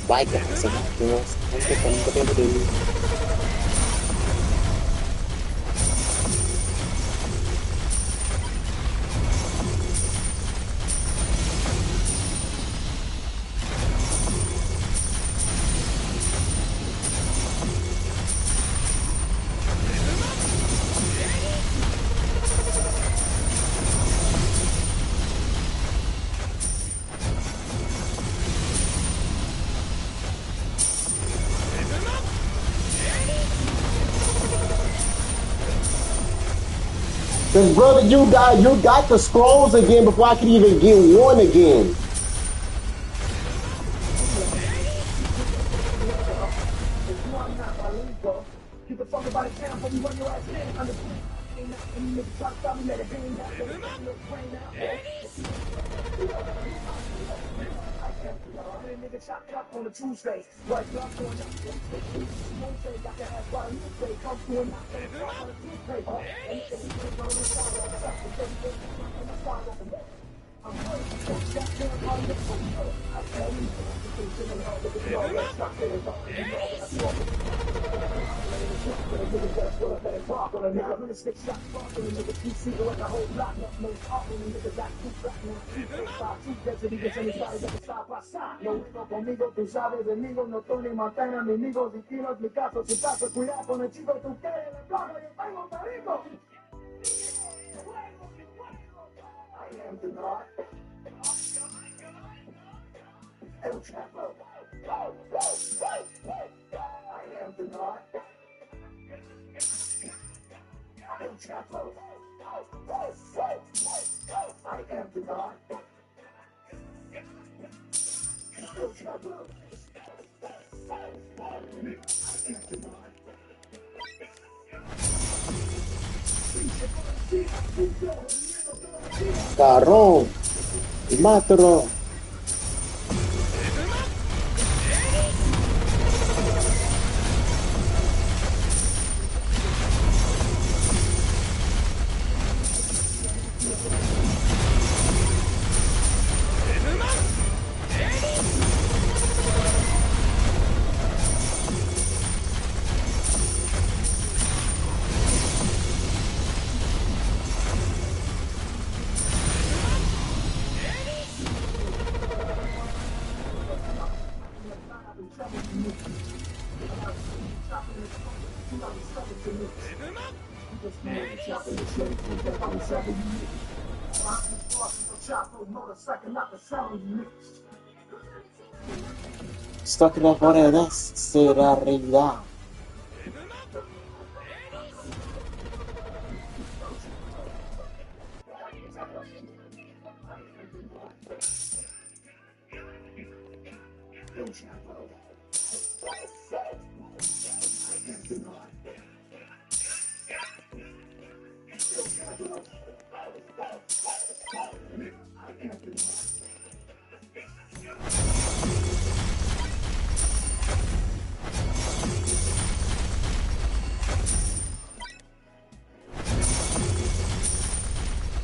Bye guys. Cause brother, you got the scrolls again before I could even get one again. On a Tuesday, right up on Tuesday, got to have one Tuesday, come through and knock on a Tuesday, anything you can on the side of the stuff, everything on the side of the way. I'm hurt, that's damn how you look. I tell you, the things in the hell that it's all that's not there, but you know that's wrong. On a nigga, really stick shot, fuck on a nigga, PC, like a whole lot, not no talk on a nigga, that's too flat, now, 2 5 2 density, gets any size of the side by side. No vino conmigo, tú sabes de mí, no Tony Montana, enemigos y kilos, mi caso, si paso, cuidado con el chico, tú quieres el carro, yo tengo perico. I am the God. El Chapo. I am the God. El Chapo. I am the God. El Chapo. Carrón, mátalo. Esto que las monedas será realidad.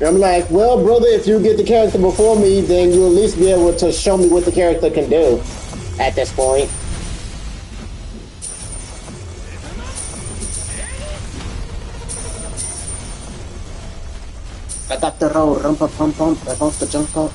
I'm like, well, brother, if you get the character before me, then you'll at least be able to show me what the character can do at this point. I got the roll, rumpa pum pum, I want the jump up.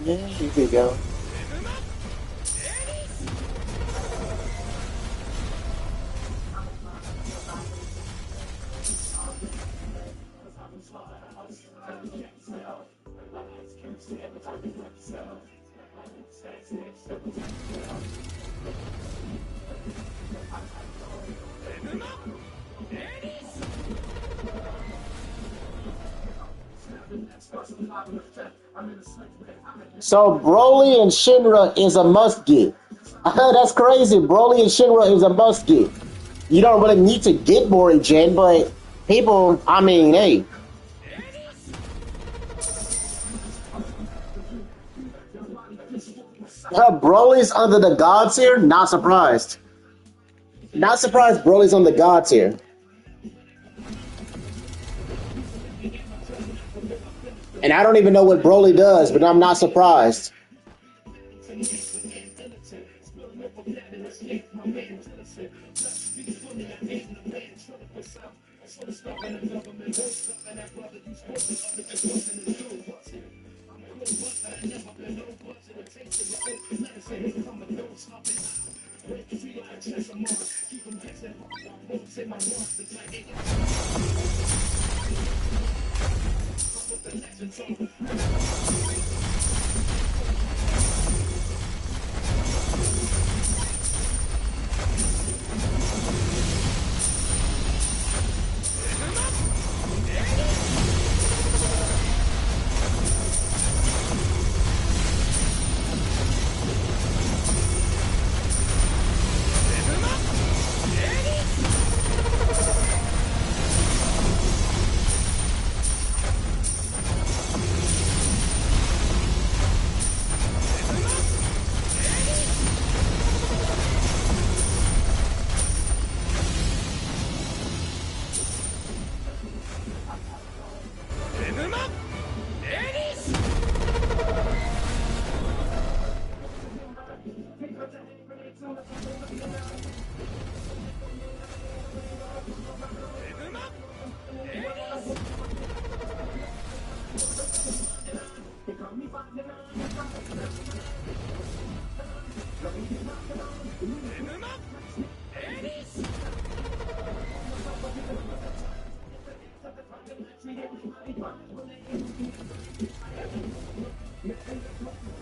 Yeah, here we go. So Broly and Shinra is a must get. That's crazy. Broly and Shinra is a must get. You don't really need to get Mori-Gen, but people, I mean, hey. Broly's under the gods here? Not surprised. Not surprised Broly's on the gods here. And I don't even know what Broly does, but I'm not surprised.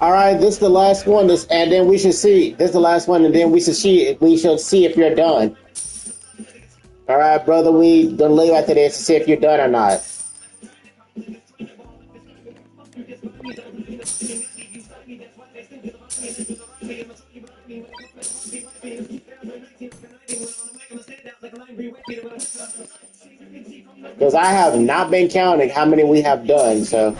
All right, this is the last one. And then we should see. This is the last one, and then we should see. We should see if you're done. All right, brother. We gonna leave after this to see if you're done or not. Because I have not been counting how many we have done. So.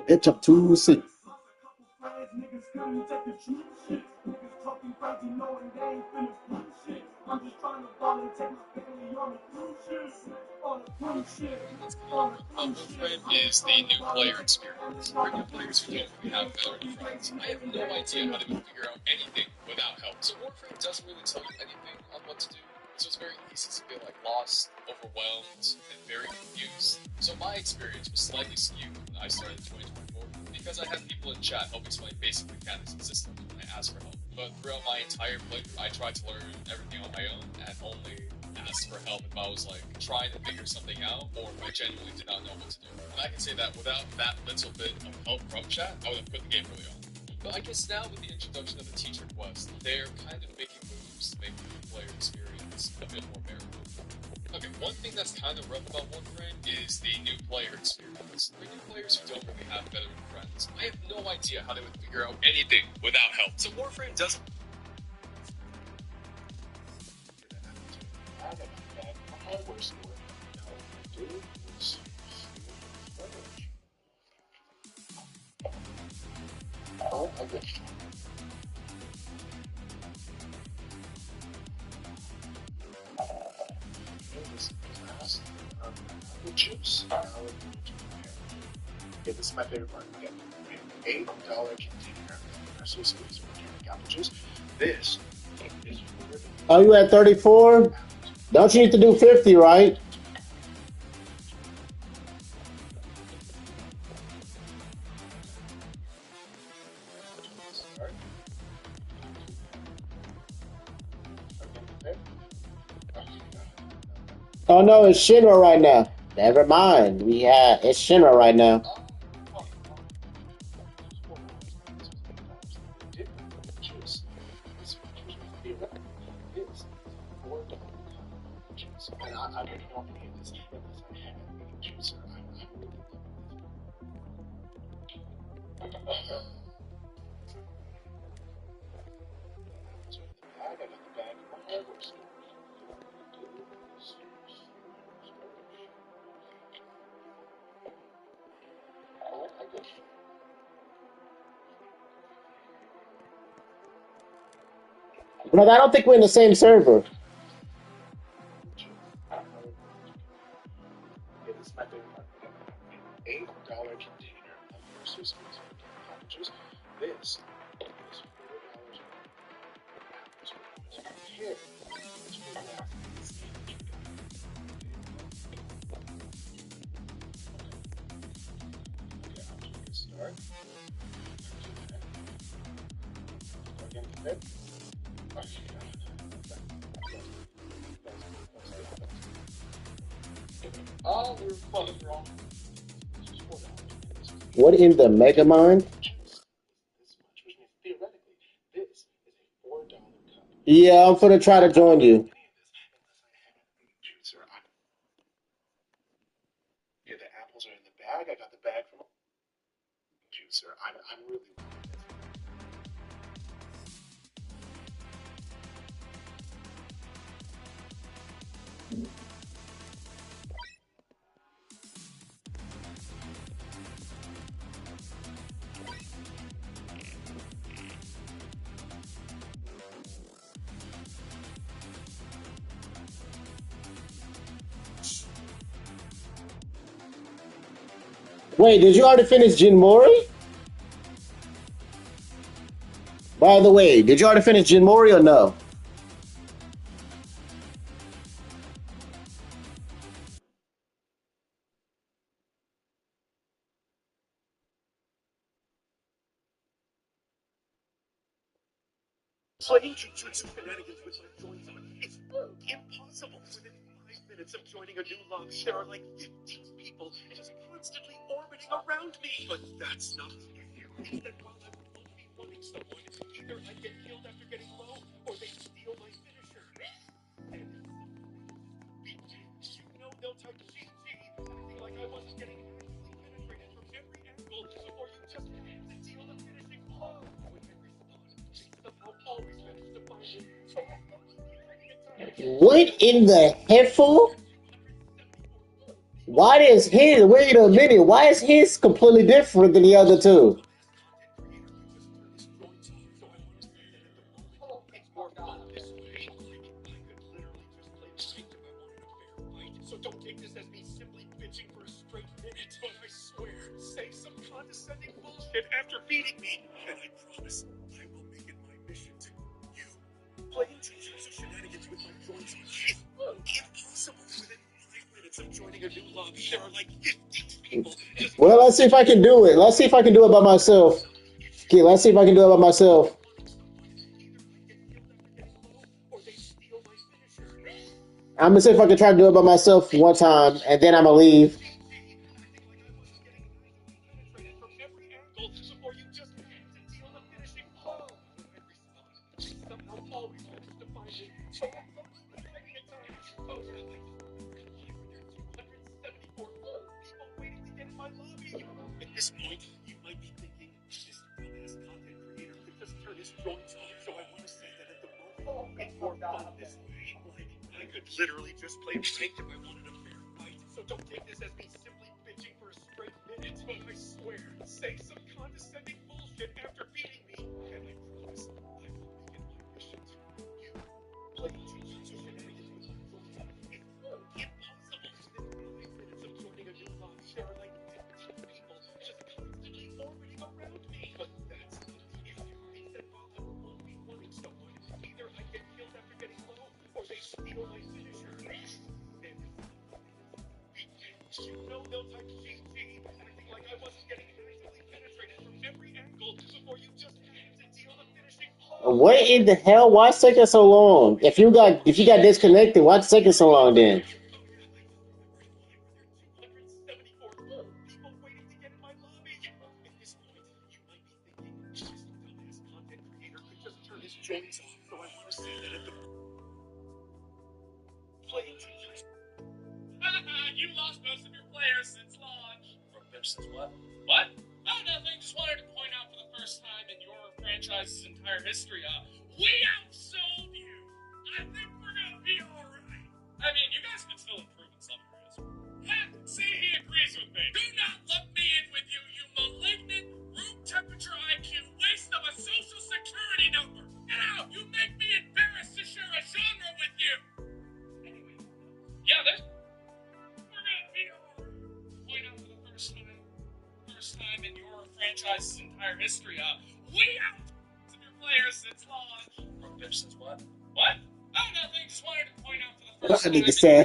Bitch up 2-6. Friend is the new player experience. For new players who don't really have veteran friends, I have no idea how they would figure out anything without help. So Warframe doesn't really tell you anything on what to do, so it's very easy to feel like lost, overwhelmed, and very confused. So my experience was slightly skewed when I started in 2024 because I had people in chat help explain basic mechanics and systems when I asked for help. But throughout my entire playthrough, I tried to learn everything on my own and only asked for help if I was like trying to figure something out or if I genuinely did not know what to do. And I can say that without that little bit of help from chat, I would have quit the game early on. But I guess now with the introduction of the teacher quest, they're kind of making moves to make the player experience a bit more bearable. Okay, one thing that's kind of rough about Warframe is the new player experience. For new players who don't really have veteran friends, I have no idea how they would figure out anything without help. So Warframe doesn't. Juice. Okay, this is my favorite part. We get $8 container of Swiss squeeze organic apple juice. This is. Oh, you at 34? Don't you need to do 50, right? Oh no, it's Shinra right now. Never mind. It's Shinra right now. But I don't think we're in the same server. $8 container of Swiss squeeze organic apple juice. This is $4. Here. Start. Organic fit. Oh, we're fucking wrong. What in the Megamind? Yeah, I'm gonna try to join you. Yeah, the apples are in the bag. I got the bag from Juicer. I'm really. Wait, did you already finish Jin Mori? By the way, did you already finish Jin Mori or no? Playing Jujutsu shenanigans with my joints on. It's impossible. Within 5 minutes of joining a new launch, there are like 15 people just constantly orbiting around me. But that's not the issue. It's that while I'm supposed to be running someone, either I get killed after getting low, or they steal my finisher. And you know they'll type GG, acting like I wasn't getting What in the heffle? Why is his? Wait a minute. Why is his completely different than the other two? So don't take this as me simply bitching for a straight minute, but I swear, say some condescending bullshit after beating me, and I promise I will make it my mission to you. Playing 2 years of shenanigans with my joints is impossible within 5 minutes of joining a new lobby. There are like 15 people. Well, let's see if I can do it. Let's see if I can do it by myself. Okay, let's see if I can do it by myself. I'm gonna see if I can try to do it by myself one time, and then I'm gonna leave. At this point, you might be thinking, this dumbass content creator could just turn his joints off, so I want to say that at the moment, it's more fun this way. Like, I could literally just play ranked if I wanted a fair fight, so don't take this as me simply bitching for a straight minute, but I swear, say some condescending bullshit after beating me, and I promise I will make it my mission to you. Playing 2 years of shenanigans with my joints is impossible within 5 minutes of joining a new lobby. There are like 15 people just constantly orbiting around me. But that's not the issue. It's that while I'm only wanting someone, either I get killed after getting low, or they steal my finisher. And you know they'll type GG, acting like I wasn't getting actively penetrated from every angle before you just had to deal the finishing blow. What in the hell? Why is it taking so long? If you got disconnected, why's it taking so long then? Jones off, so I want to say that at the playing teachers. You lost most of your players since launch. From bench since what? What? Oh, nothing. Just wanted to point out for the first time in your franchise's entire history, we outsold you. I think we're gonna be alright. I mean, you guys could still improve in some areas. Heck, see, he agrees with me. Do not let me in with you, you malignant, room temperature IQ waste of a social security number. Get out! You make me embarrassed to share a genre with you! Anyway, yeah, we're gonna be alright. Point out for the first time in your franchise's entire history, we outsold your players since launch. From bench since what? What? Oh, nothing. Just wanted to point out for the first I time need to say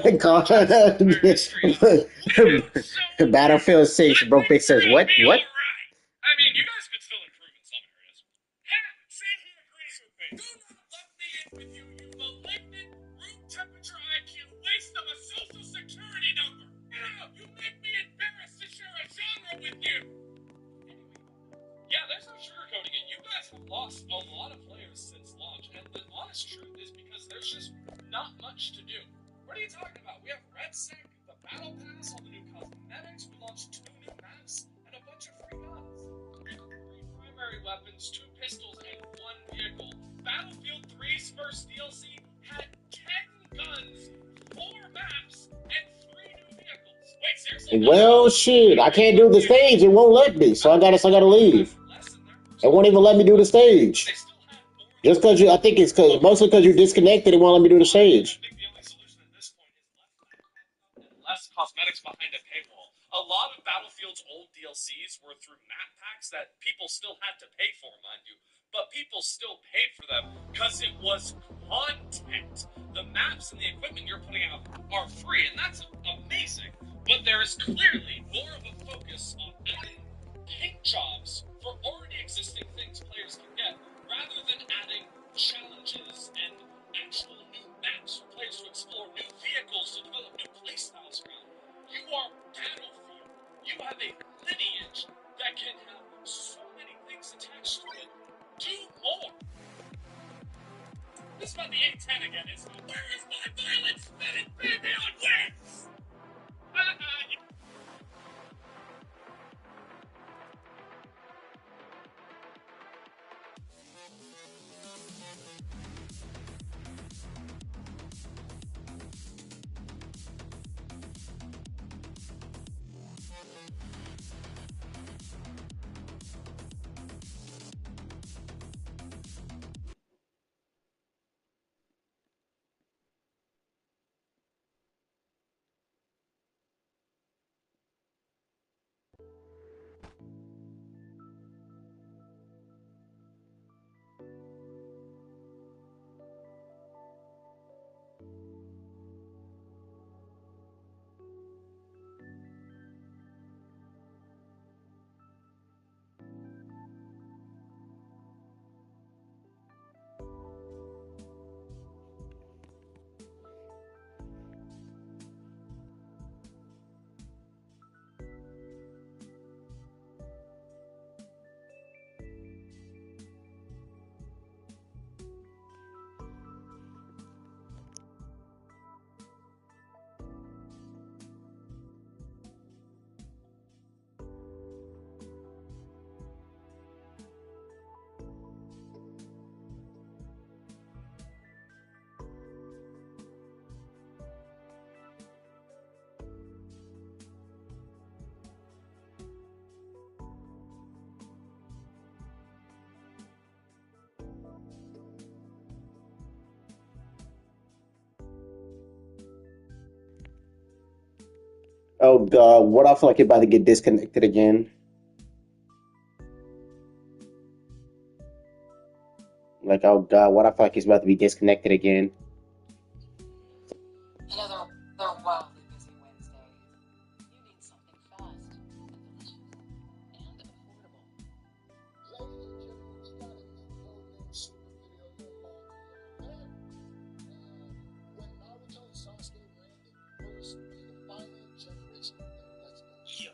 Battlefield 6, bro. Big says what? What? I mean, you guys could still improve in some areas. Heck, see, he agrees with me. Do not let me in with you, you malignant, room temperature IQ waste of a social security number. Get out! You make me embarrassed to share a genre with you. Anyway, yeah, there's no sugarcoating it. You guys have lost a lot of players since launch, and the honest truth is because there's just not much to do. What are you talking about? We have Red Sync, the Battle Pass, all the new cosmetics, we launched 2 new maps, and a bunch of free guns. 3 primary weapons, 2 pistols, and 1 vehicle. Battlefield 3's first DLC had 10 guns, 4 maps, and 3 new vehicles. Wait, seriously? Well, shit. I can't do the stage. It won't let me, so I gotta leave. It won't even let me do the stage. Just because I think it's mostly because you're disconnected. It won't let me do the stage. Less cosmetics behind a paywall. A lot of Battlefield's old DLCs were through map packs that people still had to pay for, mind you. But people still paid for them because it was content. The maps and the equipment you're putting out are free, and that's amazing. But there is clearly more of a focus on adding paint jobs for already existing things players can get, rather than adding challenges and actual new maps for players to explore, new vehicles to develop new playstyles around. You are Battlefield. You have a lineage that can have so many things attached to it. Do more. This is about the 810 again, isn't it? Where is my violent spinning baby on wings? oh God, what I feel like you're about to get disconnected again. Like, oh God, what I feel like he's about to be disconnected again. Another wildly busy Wednesday. You need something fast and delicious and affordable. Yeah.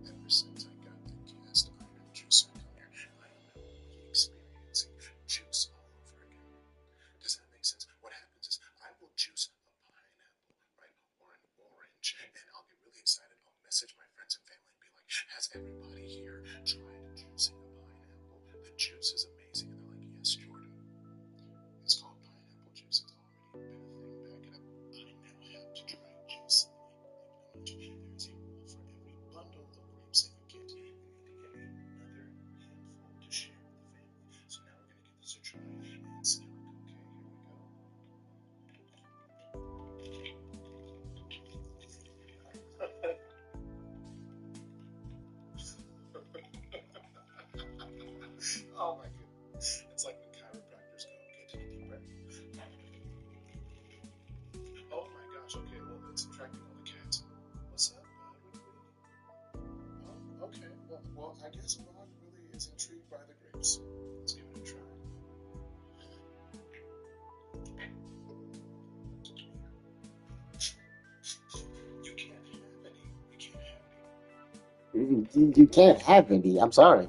Ever since I got the cast iron juice in here, I know experiencing juice all over again. Does that make sense? What happens is I will juice a pineapple, right, or an orange, and I'll get really excited. I'll message my friends and family and be like, has everybody here tried juicing a pineapple? The juice is amazing. And they're like, yes, Jordan. It's called pineapple juice. It's already been a thing. Back it up. I now have to try juicing. There's a rule for every bundle of grapes that you get. You need to get another handful to share with the family. So now we're going to give this a try and see how we go. Okay, here we go. Oh my goodness. It's like when chiropractors go, okay, take a deep breath. Oh my gosh, okay, well, it's attracting all the cats. What's up, bud? Oh, okay, well, I guess Rod really is intrigued by the grapes. Let's give it a try. You can't have any. You can't have any. You can't have any. I'm sorry.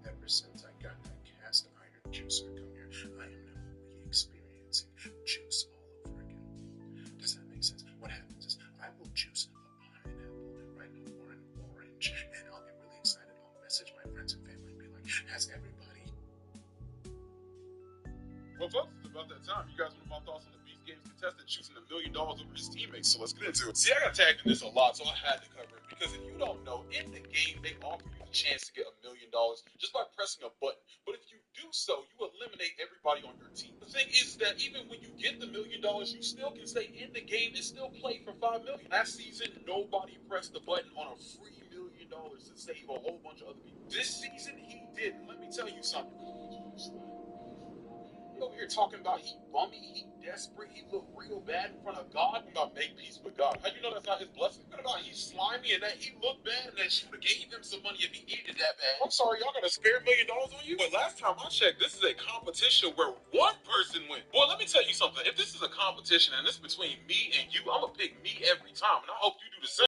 Ever since I got that cast iron juicer come here, I am now re-experiencing juice all over again. Does that make sense? What happens is I will juice a pineapple, right, or an orange, and I'll get really excited. I'll message my friends and family and be like, has everybody? Well, folks, it's about that time. You guys want my thoughts on the Beast Games contestant choosing $1 million over his teammates, so let's get into it. See, I got tagged in this a lot, so I had to cover it, because if you don't know, in the game, they offer you the chance to get $1 million just by pressing a button. But if you do so, you eliminate everybody on your team. The thing is that even when you get the $1 million, you still can stay in the game and still play for $5 million. Last season, nobody pressed the button on a free $1 million to save a whole bunch of other people. This season, he did. Let me tell you something. Over here talking about he bummy, he desperate, he look real bad in front of God. About make peace with God. How you know that's not his blessing? What about he's slimy and that he looked bad and that she would have gave him some money if he needed that bad? I'm sorry, y'all got a spare $1 million on you? But last time I checked, this is a competition where one person wins. Boy, let me tell you something. If this is a competition and it's between me and you, I'm gonna pick me every time, and I hope you do the same.